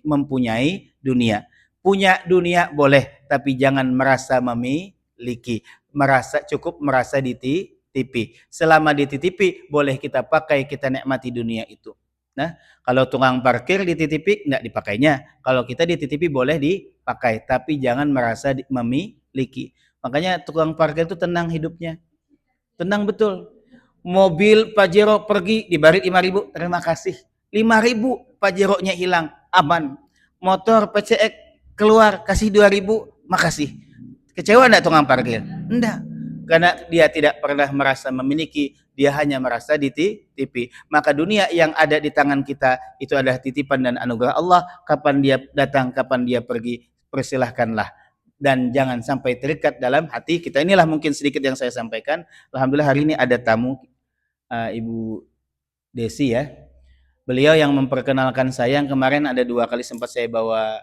mempunyai dunia. Punya dunia boleh, tapi jangan merasa memiliki. Cukup merasa dititipi. Selama dititipi, boleh kita pakai, kita nikmati dunia itu. Nah, kalau tukang parkir dititipi, enggak dipakainya. Kalau kita dititipi, boleh dipakai, tapi jangan merasa memiliki. Makanya tukang parkir itu tenang hidupnya. Tenang betul. Mobil Pajero pergi, dibari 5.000, terima kasih. 5.000, Pajeronya hilang, aman. Motor PCX keluar, kasih 2.000, makasih. Kecewa enggak tukang parkir? Enggak. Karena dia tidak pernah merasa memiliki, dia hanya merasa dititipi. Maka dunia yang ada di tangan kita itu adalah titipan dan anugerah Allah. Kapan dia datang, kapan dia pergi, persilahkanlah. Dan jangan sampai terikat dalam hati kita. Inilah mungkin sedikit yang saya sampaikan. Alhamdulillah hari ini ada tamu, Ibu Desi ya. Beliau yang memperkenalkan saya, yang kemarin ada 2 kali sempat saya bawa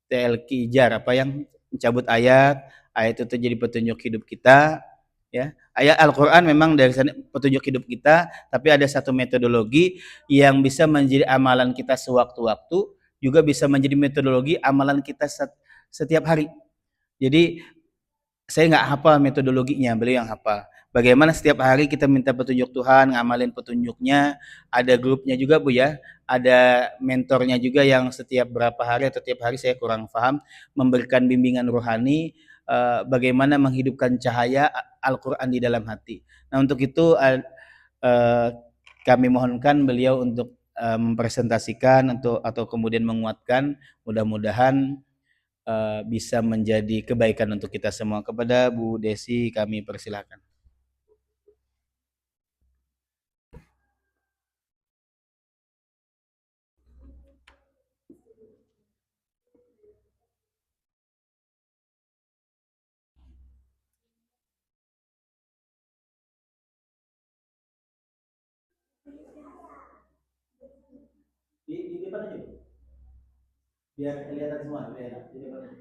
TLQ apa yang mencabut ayat itu jadi petunjuk hidup kita ya. Ayat Al-Qur'an memang dari sana petunjuk hidup kita, tapi ada satu metodologi yang bisa menjadi amalan kita sewaktu-waktu, juga bisa menjadi metodologi amalan kita setiap hari. Jadi saya nggak hafal metodologinya, beliau yang hafal. Bagaimana setiap hari kita minta petunjuk Tuhan, ngamalin petunjuknya, ada grupnya juga Bu ya, ada mentornya juga yang setiap berapa hari atau tiap hari saya kurang paham, memberikan bimbingan rohani, bagaimana menghidupkan cahaya Al-Quran di dalam hati. Nah untuk itu kami mohonkan beliau untuk mempresentasikan atau kemudian menguatkan, mudah-mudahan bisa menjadi kebaikan untuk kita semua. Kepada Bu Desi kami persilahkan. Di depan aja, biar kelihatan semua, biar di depan aja.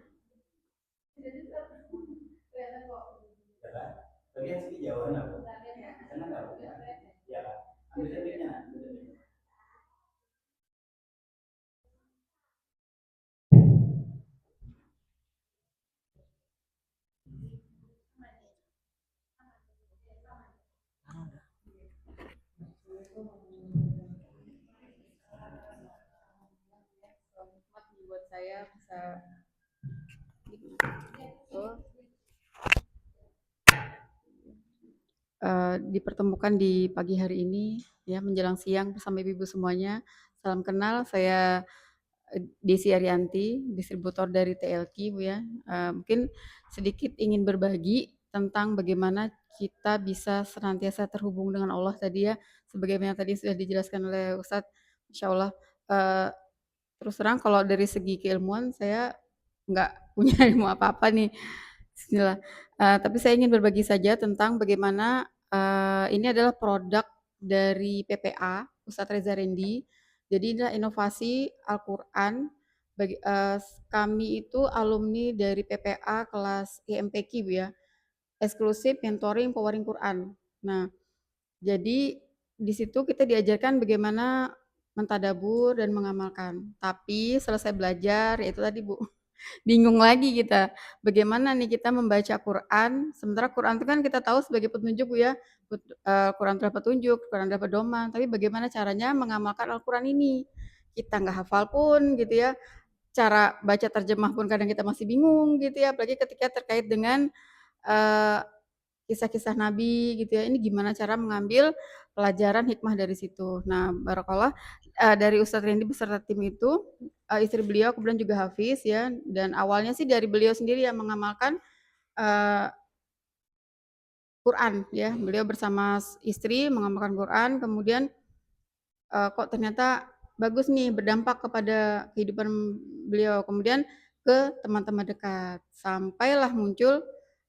Bagian sini Jawa na po. Sana na po. Ya. Ambil terbitnya na. Buat saya bisa dipertemukan di pagi hari ini ya menjelang siang bersama ibu-ibu semuanya. Salam kenal, saya Desi Arianti, distributor dari TLQ Bu ya. Mungkin sedikit ingin berbagi tentang bagaimana kita bisa senantiasa terhubung dengan Allah tadi ya, sebagaimana tadi sudah dijelaskan oleh Ustadz. Insya Allah, terus terang kalau dari segi keilmuan saya nggak punya ilmu apa-apa nih. Bismillah. Tapi saya ingin berbagi saja tentang bagaimana ini adalah produk dari PPA, Ustadz Reza Rendi. Jadi inilah inovasi Al-Quran. Kami itu alumni dari PPA kelas IMPQ Bu ya, eksklusif mentoring powering Quran. Nah, jadi di situ kita diajarkan bagaimana mentadabur dan mengamalkan. Tapi selesai belajar, yaitu tadi Bu, bingung lagi kita. Bagaimana nih kita membaca Quran, sementara Quran itu kan kita tahu sebagai petunjuk Bu ya. Quran adalah petunjuk, Quran adalah pedoman, tapi bagaimana caranya mengamalkan Al-Quran ini? Kita nggak hafal pun gitu ya. Cara baca terjemah pun kadang kita masih bingung gitu ya, apalagi ketika terkait dengan eh, kisah-kisah Nabi gitu ya. Ini gimana cara mengambil pelajaran hikmah dari situ. Nah, barakallah dari Ustadz Rendi beserta tim itu, istri beliau kemudian juga Hafiz ya, dan awalnya sih dari beliau sendiri yang mengamalkan eee, Quran ya. Beliau bersama istri mengamalkan Quran, kemudian kok ternyata bagus nih berdampak kepada kehidupan beliau, kemudian ke teman-teman dekat. Sampailah muncul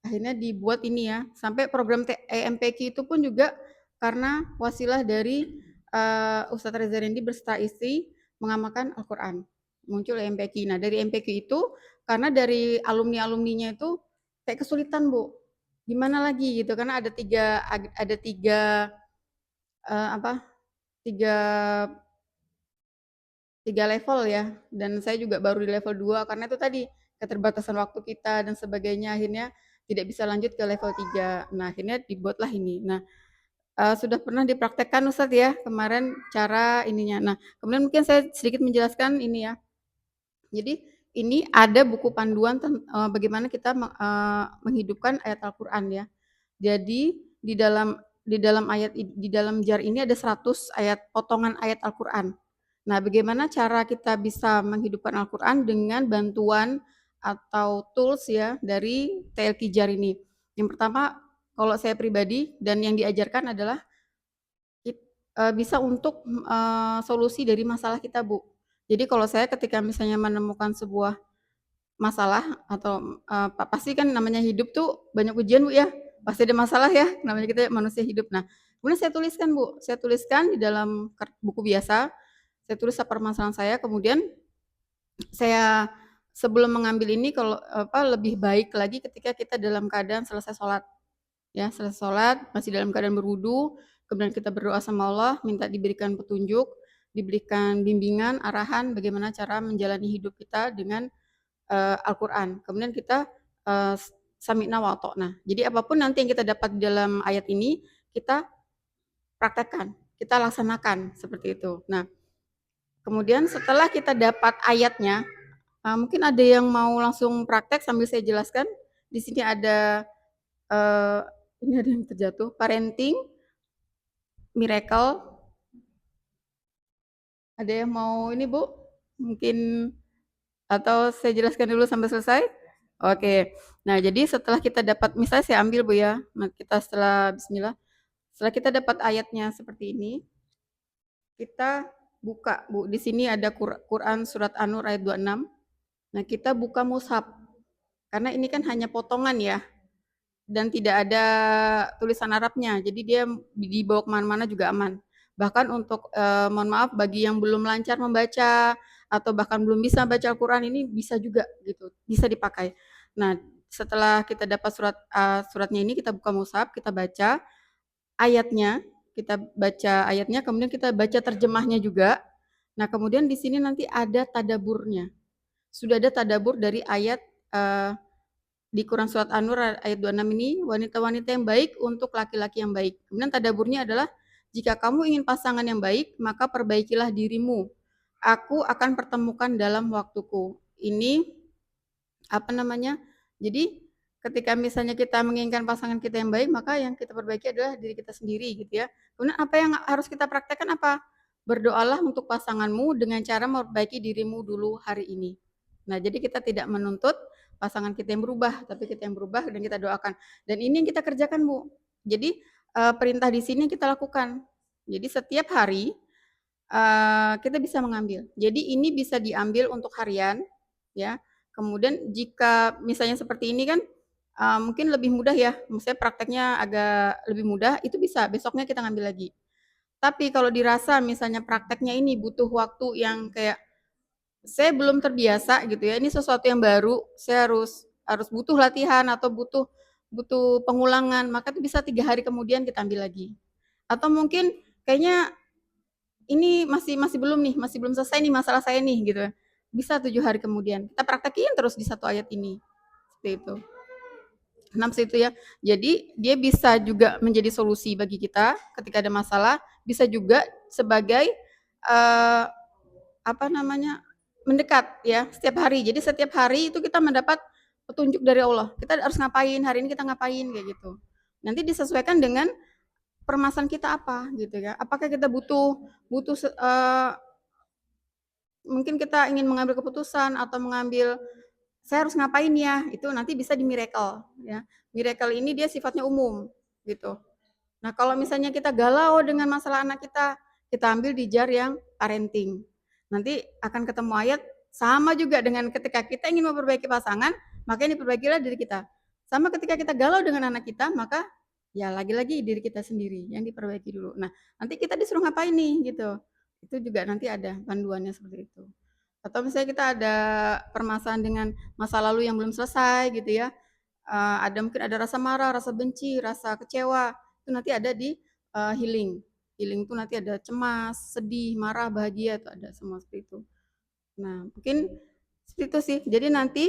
akhirnya dibuat ini ya, sampai program EMPQ itu pun juga karena wasilah dari Ustadz Reza Rendi berserta istri mengamalkan Al-Quran. Muncul EMPQ. Nah, dari EMPQ itu karena dari alumni-alumninya itu kayak kesulitan, Bu. Gimana lagi gitu karena ada tiga apa? Tiga tiga level ya, dan saya juga baru di level 2 karena itu tadi, keterbatasan waktu kita dan sebagainya, akhirnya tidak bisa lanjut ke level 3. Nah, akhirnya dibuatlah ini. Nah, sudah pernah dipraktekkan Ustadz ya, kemarin cara ininya. Nah, kemudian mungkin saya sedikit menjelaskan ini ya. Jadi, ini ada buku panduan bagaimana kita menghidupkan ayat Al-Qur'an ya. Jadi, di dalam jar ini ada 100 ayat potongan ayat Al-Qur'an. Nah, bagaimana cara kita bisa menghidupkan Al-Quran dengan bantuan atau tools ya dari TLQ Jar ini. Yang pertama, kalau saya pribadi dan yang diajarkan adalah bisa untuk solusi dari masalah kita, Bu. Jadi kalau saya ketika misalnya menemukan sebuah masalah atau pasti kan namanya hidup tuh banyak ujian, Bu, ya. Pasti ada masalah ya, namanya kita manusia hidup. Nah, kemudian saya tuliskan, Bu. Saya tuliskan di dalam buku biasa, saya tulis permasalahan saya, kemudian saya sebelum mengambil ini kalau lebih baik lagi ketika kita dalam keadaan selesai sholat ya, selesai sholat masih dalam keadaan berwudu, kemudian kita berdoa sama Allah minta diberikan petunjuk, diberikan bimbingan, arahan bagaimana cara menjalani hidup kita dengan Al-Quran. Kemudian kita sami'na wa ata'na. Jadi apapun nanti yang kita dapat di dalam ayat ini kita praktekkan, kita laksanakan seperti itu. Nah, kemudian setelah kita dapat ayatnya, mungkin ada yang mau langsung praktek sambil saya jelaskan. Di sini ada ini ada yang terjatuh, parenting, miracle. Ada yang mau ini Bu? Mungkin atau saya jelaskan dulu sampai selesai? Oke. Nah, jadi setelah kita dapat misalnya saya ambil Bu ya. Nah, kita setelah bismillah, setelah kita dapat ayatnya seperti ini, kita buka Bu. Di sini ada Quran surat An-Nur ayat 26. Nah, kita buka mushaf. Karena ini kan hanya potongan ya, dan tidak ada tulisan Arabnya. Jadi dia dibawa kemana-mana juga aman. Bahkan untuk mohon maaf bagi yang belum lancar membaca atau bahkan belum bisa baca Al-Quran ini bisa juga gitu, bisa dipakai. Nah, setelah kita dapat suratnya ini, kita buka mushaf, kita baca ayatnya, kemudian kita baca terjemahnya juga. Nah, kemudian di sini nanti ada tadaburnya. Sudah ada tadabur dari ayat di Quran surat An-Nur ayat 26 ini, wanita-wanita yang baik untuk laki-laki yang baik. Kemudian tadaburnya adalah, jika kamu ingin pasangan yang baik, maka perbaikilah dirimu. Aku akan pertemukan dalam waktuku. Ini apa namanya? Jadi ketika misalnya kita menginginkan pasangan kita yang baik, maka yang kita perbaiki adalah diri kita sendiri gitu ya. Kemudian apa yang harus kita praktekkan apa? Berdoalah untuk pasanganmu dengan cara memperbaiki dirimu dulu hari ini. Nah, jadi kita tidak menuntut pasangan kita yang berubah, tapi kita yang berubah dan kita doakan. Dan ini yang kita kerjakan, Bu. Jadi perintah di sini kita lakukan. Jadi setiap hari kita bisa mengambil. Jadi ini bisa diambil untuk harian, ya. Kemudian jika misalnya seperti ini kan mungkin lebih mudah ya, maksudnya prakteknya agak lebih mudah, itu bisa besoknya kita ngambil lagi. Tapi kalau dirasa misalnya prakteknya ini butuh waktu yang kayak saya belum terbiasa gitu ya, ini sesuatu yang baru, saya harus butuh latihan atau butuh butuh pengulangan, maka itu bisa 3 hari kemudian kita ambil lagi. Atau mungkin kayaknya ini masih belum nih, masih belum selesai nih masalah saya nih gitu. Bisa 7 hari kemudian. Kita praktekin terus di satu ayat ini. Seperti itu. Nah, seperti itu ya. Jadi dia bisa juga menjadi solusi bagi kita ketika ada masalah, bisa juga sebagai eh, apa namanya? Mendekat ya, setiap hari. Jadi setiap hari itu kita mendapat petunjuk dari Allah. Kita harus ngapain, hari ini kita ngapain kayak gitu. Nanti disesuaikan dengan permasalahan kita apa gitu ya. Apakah kita butuh butuh mungkin kita ingin mengambil keputusan atau mengambil saya harus ngapain ya, itu nanti bisa di miracle ya. Miracle ini dia sifatnya umum gitu. Nah, kalau misalnya kita galau dengan masalah anak kita ambil di jar yang parenting. Nanti akan ketemu ayat sama juga dengan ketika kita ingin memperbaiki pasangan, maka ini perbaikilah diri kita. Sama ketika kita galau dengan anak kita, maka ya lagi-lagi diri kita sendiri yang diperbaiki dulu. Nah, nanti kita disuruh ngapain nih gitu. Itu juga nanti ada panduannya seperti itu. Atau misalnya kita ada permasalahan dengan masa lalu yang belum selesai gitu ya. Ada mungkin ada rasa marah, rasa benci, rasa kecewa, itu nanti ada di healing. Healing itu nanti ada cemas, sedih, marah, bahagia itu ada semua seperti itu. Nah, mungkin seperti itu sih. Jadi nanti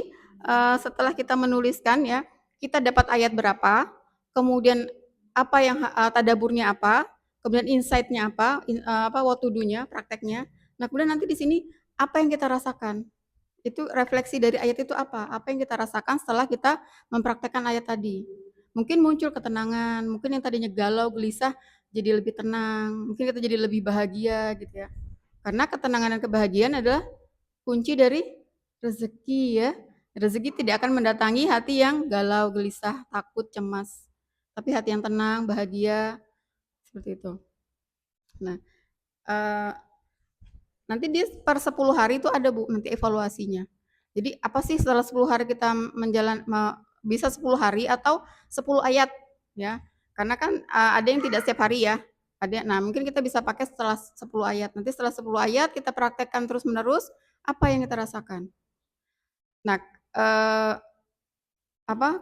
setelah kita menuliskan ya, kita dapat ayat berapa, kemudian apa yang tadaburnya apa, kemudian insight-nya apa, what to do-nya, prakteknya. Nah, kemudian nanti di sini apa yang kita rasakan. Itu refleksi dari ayat itu apa? Apa yang kita rasakan setelah kita mempraktekkan ayat tadi. Mungkin muncul ketenangan, mungkin yang tadinya galau, gelisah jadi lebih tenang, mungkin kita jadi lebih bahagia gitu ya. Karena ketenangan dan kebahagiaan adalah kunci dari rezeki ya. Rezeki tidak akan mendatangi hati yang galau, gelisah, takut, cemas. Tapi hati yang tenang, bahagia, seperti itu. Nah, nanti di per 10 hari itu ada Bu, nanti evaluasinya. Jadi apa sih setelah 10 hari kita bisa 10 hari atau 10 ayat ya. Karena kan ada yang tidak setiap hari ya. Nah mungkin kita bisa pakai setelah 10 ayat. Nanti setelah 10 ayat kita praktekkan terus-menerus, apa yang kita rasakan. Nah,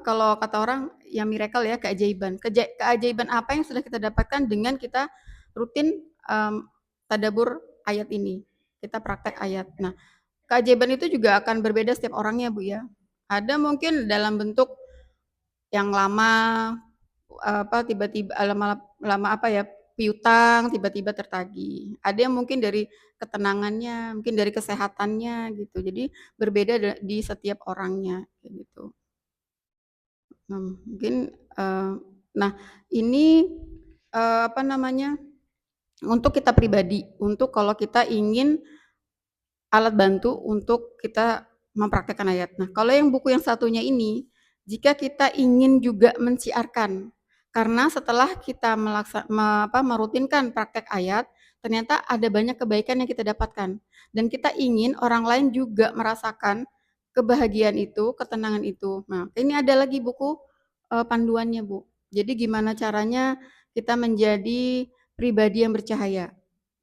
kalau kata orang yang miracle ya, keajaiban. Keajaiban apa yang sudah kita dapatkan dengan kita rutin tadabur ayat ini. Kita praktek ayat. Nah, keajaiban itu juga akan berbeda setiap orangnya, Bu ya. Ada mungkin dalam bentuk yang lama tiba-tiba lama piutang tiba-tiba tertagih. Ada yang mungkin dari ketenangannya, mungkin dari kesehatannya gitu. Jadi berbeda di setiap orangnya kayak gitu. Nah, mungkin nah ini untuk kita pribadi, untuk kalau kita ingin alat bantu untuk kita mempraktekkan ayat. Nah, kalau yang buku yang satunya ini, jika kita ingin juga mensiarkan, karena setelah kita merutinkan praktek ayat, ternyata ada banyak kebaikan yang kita dapatkan. Dan kita ingin orang lain juga merasakan kebahagiaan itu, ketenangan itu. Nah, ini ada lagi buku panduannya, Bu. Jadi gimana caranya kita menjadi pribadi yang bercahaya.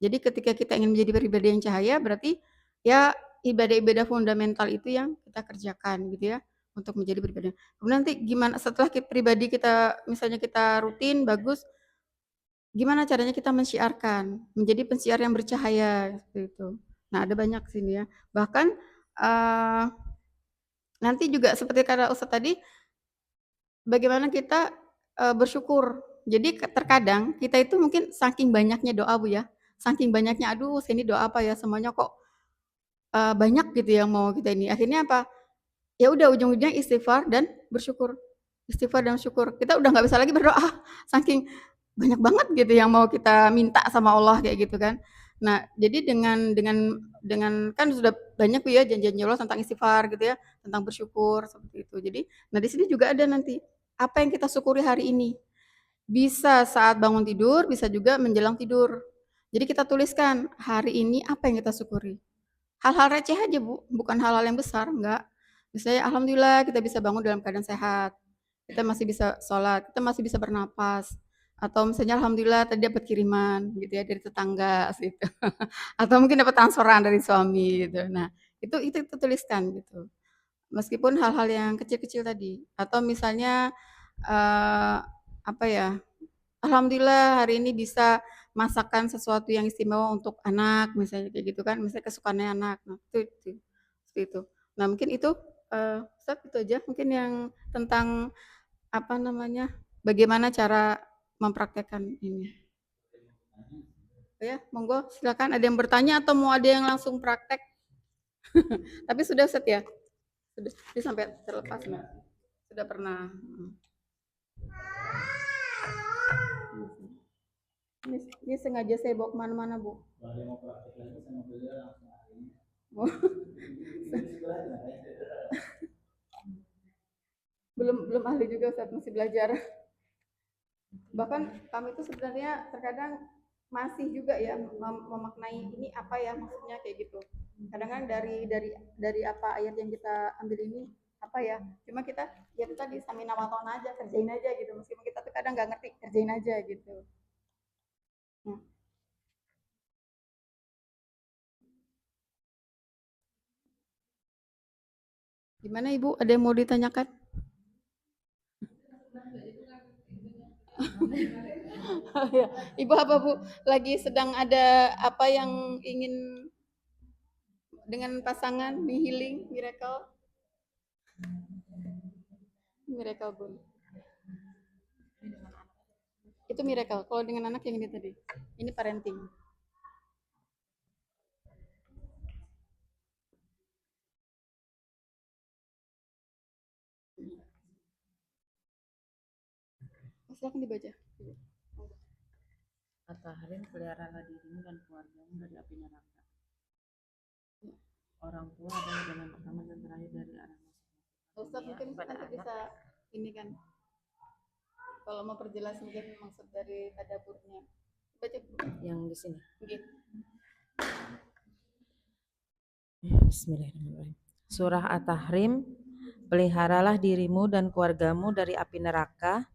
Jadi ketika kita ingin menjadi pribadi yang cahaya, berarti ya ibadah-ibadah fundamental itu yang kita kerjakan gitu ya. untuk menjadi pribadi. Kemudian nanti gimana setelah pribadi kita misalnya kita rutin bagus, gimana caranya kita mensyiarkan, menjadi pensiar yang bercahaya seperti itu. Nah, ada banyak sini ya. Bahkan eh, nanti juga seperti kata Ustadz tadi, bagaimana kita bersyukur. Jadi terkadang kita itu mungkin saking banyaknya doa Bu ya, saking banyaknya aduh sini doa apa ya semuanya kok banyak gitu yang mau kita ini. Akhirnya apa? Ya udah ujung-ujungnya istighfar dan bersyukur. Istighfar dan syukur. Kita udah nggak bisa lagi berdoa, saking banyak banget gitu yang mau kita minta sama Allah kayak gitu kan. Nah, jadi dengan kan sudah banyak tuh ya janji-janji Allah tentang istighfar gitu ya, tentang bersyukur seperti itu. Jadi, nah di sini juga ada nanti apa yang kita syukuri hari ini. Bisa saat bangun tidur, bisa juga menjelang tidur. Jadi kita tuliskan hari ini apa yang kita syukuri. Hal-hal receh aja Bu, bukan hal-hal yang besar, enggak. Misalnya alhamdulillah kita bisa bangun dalam keadaan sehat, kita masih bisa sholat, kita masih bisa bernapas, atau misalnya alhamdulillah tadi dapat kiriman gitu ya dari tetangga gitu, atau mungkin dapat transferan dari suami gitu. Nah, itu tuliskan gitu. Meskipun hal-hal yang kecil-kecil tadi, atau misalnya eee, apa ya, alhamdulillah hari ini bisa masakan sesuatu yang istimewa untuk anak, misalnya kayak gitu kan, misalnya kesukaannya anak. Nah, itu, seperti itu. Nah, mungkin itu, Ustaz, itu aja mungkin yang tentang, apa namanya, bagaimana cara mempraktekkan ini. Ya, monggo silakan ada yang bertanya atau mau ada yang langsung praktek? Tapi sudah Ustaz ya? Sudah, ini sampai terlepas nggak? Sudah pernah. Ini sengaja saya bawa kemana-mana, Bu. Oh, belum belum ahli juga Ustaz, masih belajar. Bahkan kami itu sebenarnya terkadang masih juga ya memaknai ini apa ya maksudnya kayak gitu. Kadang-kadang dari apa ayat yang kita ambil ini apa ya, cuma kita ya itu tadi samina waton aja, kerjain aja gitu, meskipun kita tuh kadang nggak ngerti, kerjain aja gitu. Nah, gimana Ibu, ada yang mau ditanyakan? Ya. Ibu apa Bu, lagi sedang ada apa yang ingin dengan pasangan di healing miracle? Miracle Bu, itu miracle. Kalau dengan anak yang ini tadi, ini parenting. Silakan dibaca. At-Tahrim, peliharalah dirimu dan keluargamu dari api neraka. Orang tua adalah jalan pertama dan terakhir dari arah masuk Ustaz mungkin pada nanti anak. bisa ini kan, kalau mau perjelas mungkin maksud dari tadaburnya. Baca Yang di sini. gitu. Bismillahirrahmanirrahim. Surah At-Tahrim, peliharalah dirimu dan keluargamu dari api neraka.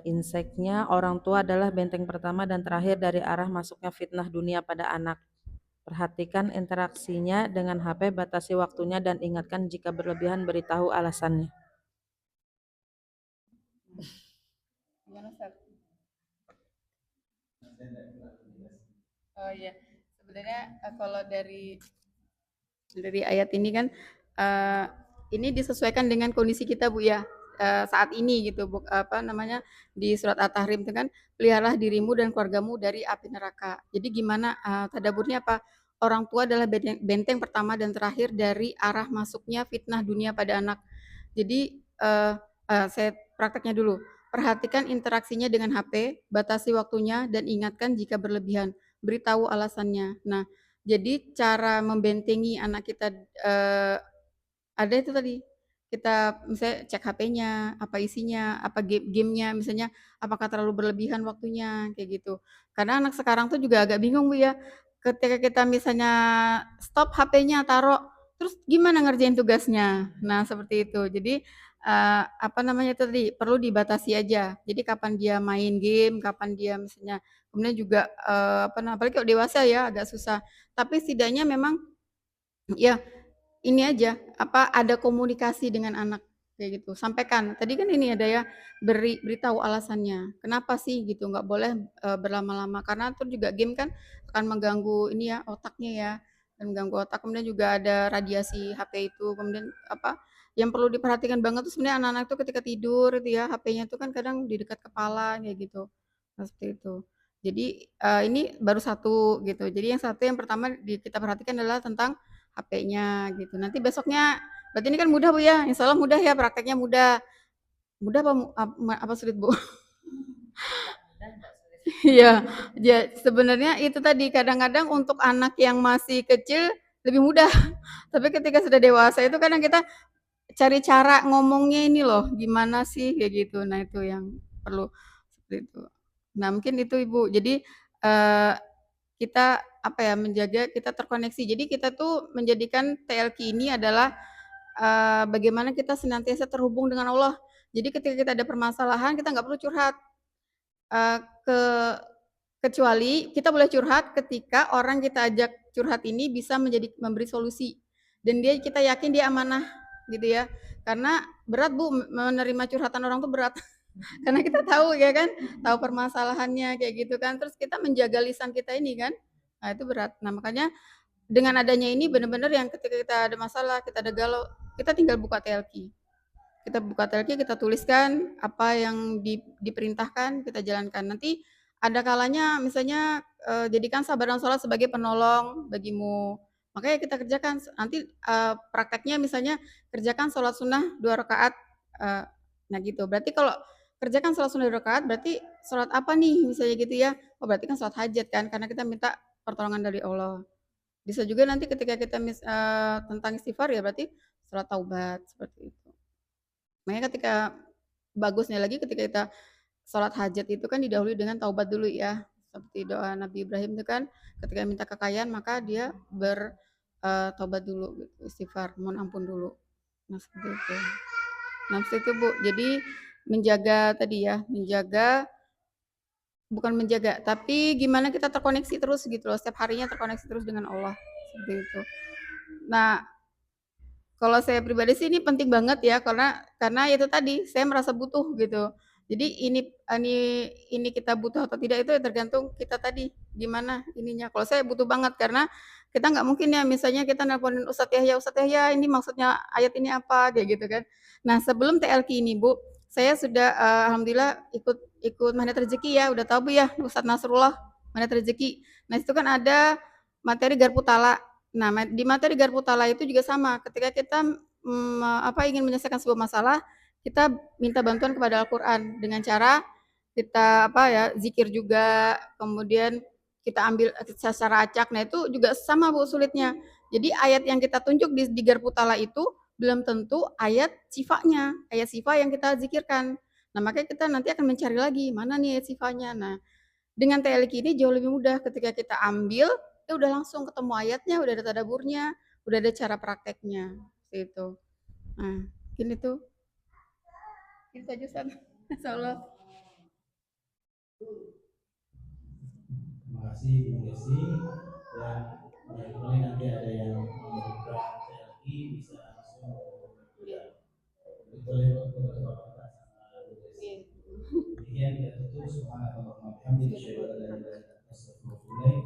Inseknya, orang tua adalah benteng pertama dan terakhir dari arah masuknya fitnah dunia pada anak. Perhatikan interaksinya dengan HP, batasi waktunya dan ingatkan jika berlebihan beritahu alasannya. Gimana Ustaz? Oh iya, sebenarnya kalau dari ayat ini kan ini disesuaikan dengan kondisi kita Bu ya, saat ini gitu apa namanya di surat At-Tahrim itu kan peliharalah dirimu dan keluargamu dari api neraka. Jadi gimana tadaburnya apa? Orang tua adalah benteng pertama dan terakhir dari arah masuknya fitnah dunia pada anak. Jadi saya prakteknya dulu. Perhatikan interaksinya dengan HP, batasi waktunya dan ingatkan jika berlebihan. Beritahu alasannya. Nah, jadi cara membentengi anak kita ada itu tadi. Kita misalnya cek HP-nya, apa isinya, apa gamenya misalnya apakah terlalu berlebihan waktunya kayak gitu. Karena anak sekarang tuh juga agak bingung Bu ya. Ketika kita misalnya stop HP-nya, taruh, terus gimana ngerjain tugasnya? Nah, seperti itu. Jadi apa namanya itu tadi perlu dibatasi aja. Jadi kapan dia main game, kapan dia misalnya kemudian juga apa namanya apalagi kalau dewasa ya agak susah. Tapi setidaknya memang ya ini aja, apa, ada komunikasi dengan anak, kayak gitu. Sampaikan, tadi kan ini ada ya, beritahu alasannya, kenapa sih gitu, nggak boleh, berlama-lama, karena tuh juga game kan akan mengganggu ini ya, otaknya ya, dan mengganggu otak, kemudian juga ada radiasi HP itu, kemudian apa, yang perlu diperhatikan banget tuh sebenarnya anak-anak tuh ketika tidur itu ya, HP-nya tuh kan kadang di dekat kepala, kayak gitu. Nah, seperti itu. Jadi, ini baru satu gitu, jadi yang satu yang pertama kita perhatikan adalah tentang HP-nya gitu. Nanti besoknya berarti ini kan mudah Bu ya, insya Allah mudah ya, prakteknya mudah. Mudah apa apa sulit Bu? Iya, sebenarnya itu tadi kadang-kadang untuk anak yang masih kecil lebih mudah, tapi ketika sudah dewasa itu kadang kita cari cara ngomongnya ini loh, gimana sih kayak gitu. Nah itu yang perlu seperti itu. Nah mungkin itu Ibu. Jadi eh, kita apa ya, menjaga kita terkoneksi. Jadi kita tuh menjadikan TLQ ini adalah bagaimana kita senantiasa terhubung dengan Allah. Jadi ketika kita ada permasalahan kita nggak perlu curhat, ke kecuali kita boleh curhat ketika orang kita ajak curhat ini bisa memberi solusi dan kita yakin dia amanah gitu ya. Karena berat Bu menerima curhatan orang tuh berat. Karena kita tahu ya kan, tahu permasalahannya kayak gitu kan, terus kita menjaga lisan kita ini kan, nah itu berat. Nah makanya dengan adanya ini benar-benar yang ketika kita ada masalah, kita ada galau, kita tinggal buka TLQ. Kita buka TLQ, kita tuliskan apa yang diperintahkan, kita jalankan. Nanti ada kalanya misalnya jadikan sabar dan sholat sebagai penolong bagimu. Makanya kita kerjakan. Nanti prakteknya misalnya kerjakan sholat sunnah 2 rakaat. Nah gitu. Berarti kalau kerjakan sholat sunnah 2 rakaat, berarti sholat apa nih misalnya gitu ya? Oh berarti kan sholat hajat kan, karena kita minta pertolongan dari Allah. Bisa juga nanti ketika kita tentang istighfar ya berarti sholat taubat seperti itu. Makanya ketika bagusnya lagi ketika kita sholat hajat itu kan didahului dengan taubat dulu ya. Seperti doa Nabi Ibrahim itu kan ketika minta kekayaan maka dia bertaubat dulu gitu, istighfar, mohon ampun dulu. Nah, seperti itu. Nah, seperti itu Bu. Jadi menjaga tadi ya, menjaga bukan menjaga, tapi gimana kita terkoneksi terus gitu loh, setiap harinya terkoneksi terus dengan Allah. Seperti itu. Nah, kalau saya pribadi sih ini penting banget ya karena itu tadi saya merasa butuh gitu. Jadi ini kita butuh atau tidak itu ya tergantung kita tadi gimana ininya. Kalau saya butuh banget karena kita nggak mungkin ya misalnya kita nelponin Ustadz Yahya ini maksudnya ayat ini apa kayak gitu kan. Nah sebelum TLQ ini Bu, saya sudah alhamdulillah ikut ikut Magnet Rezeki ya, udah tahu Bu ya Ustadz Nasrullah Magnet Rezeki. Nah itu kan ada materi Garpu Tala. Nah, di materi Garpu Tala itu juga sama, ketika kita ingin menyelesaikan sebuah masalah, kita minta bantuan kepada Al-Qur'an dengan cara kita apa ya, zikir juga, kemudian kita ambil secara acak. Nah, itu juga sama Bu sulitnya. Jadi ayat yang kita tunjuk di Garpu Tala itu belum tentu ayat sifanya, ayat sifa yang kita zikirkan. Nah, makanya kita nanti akan mencari lagi, mana nih ayat sifanya. Nah, dengan TLQ ini jauh lebih mudah ketika kita ambil, ya udah langsung ketemu ayatnya, udah ada tadaburnya, udah ada cara prakteknya, gitu. Nah, mungkin itu aja San. Insyaallah. Terima kasih Bu Desi dan barangkali nanti ada yang membuka lagi bisa langsung boleh beberapa sama Bu Desi. Demikian kita tutup. Subhanallah wa bihamdihi asyhadu an la ilaha illa anta astaghfiruka wa atubu ilaik.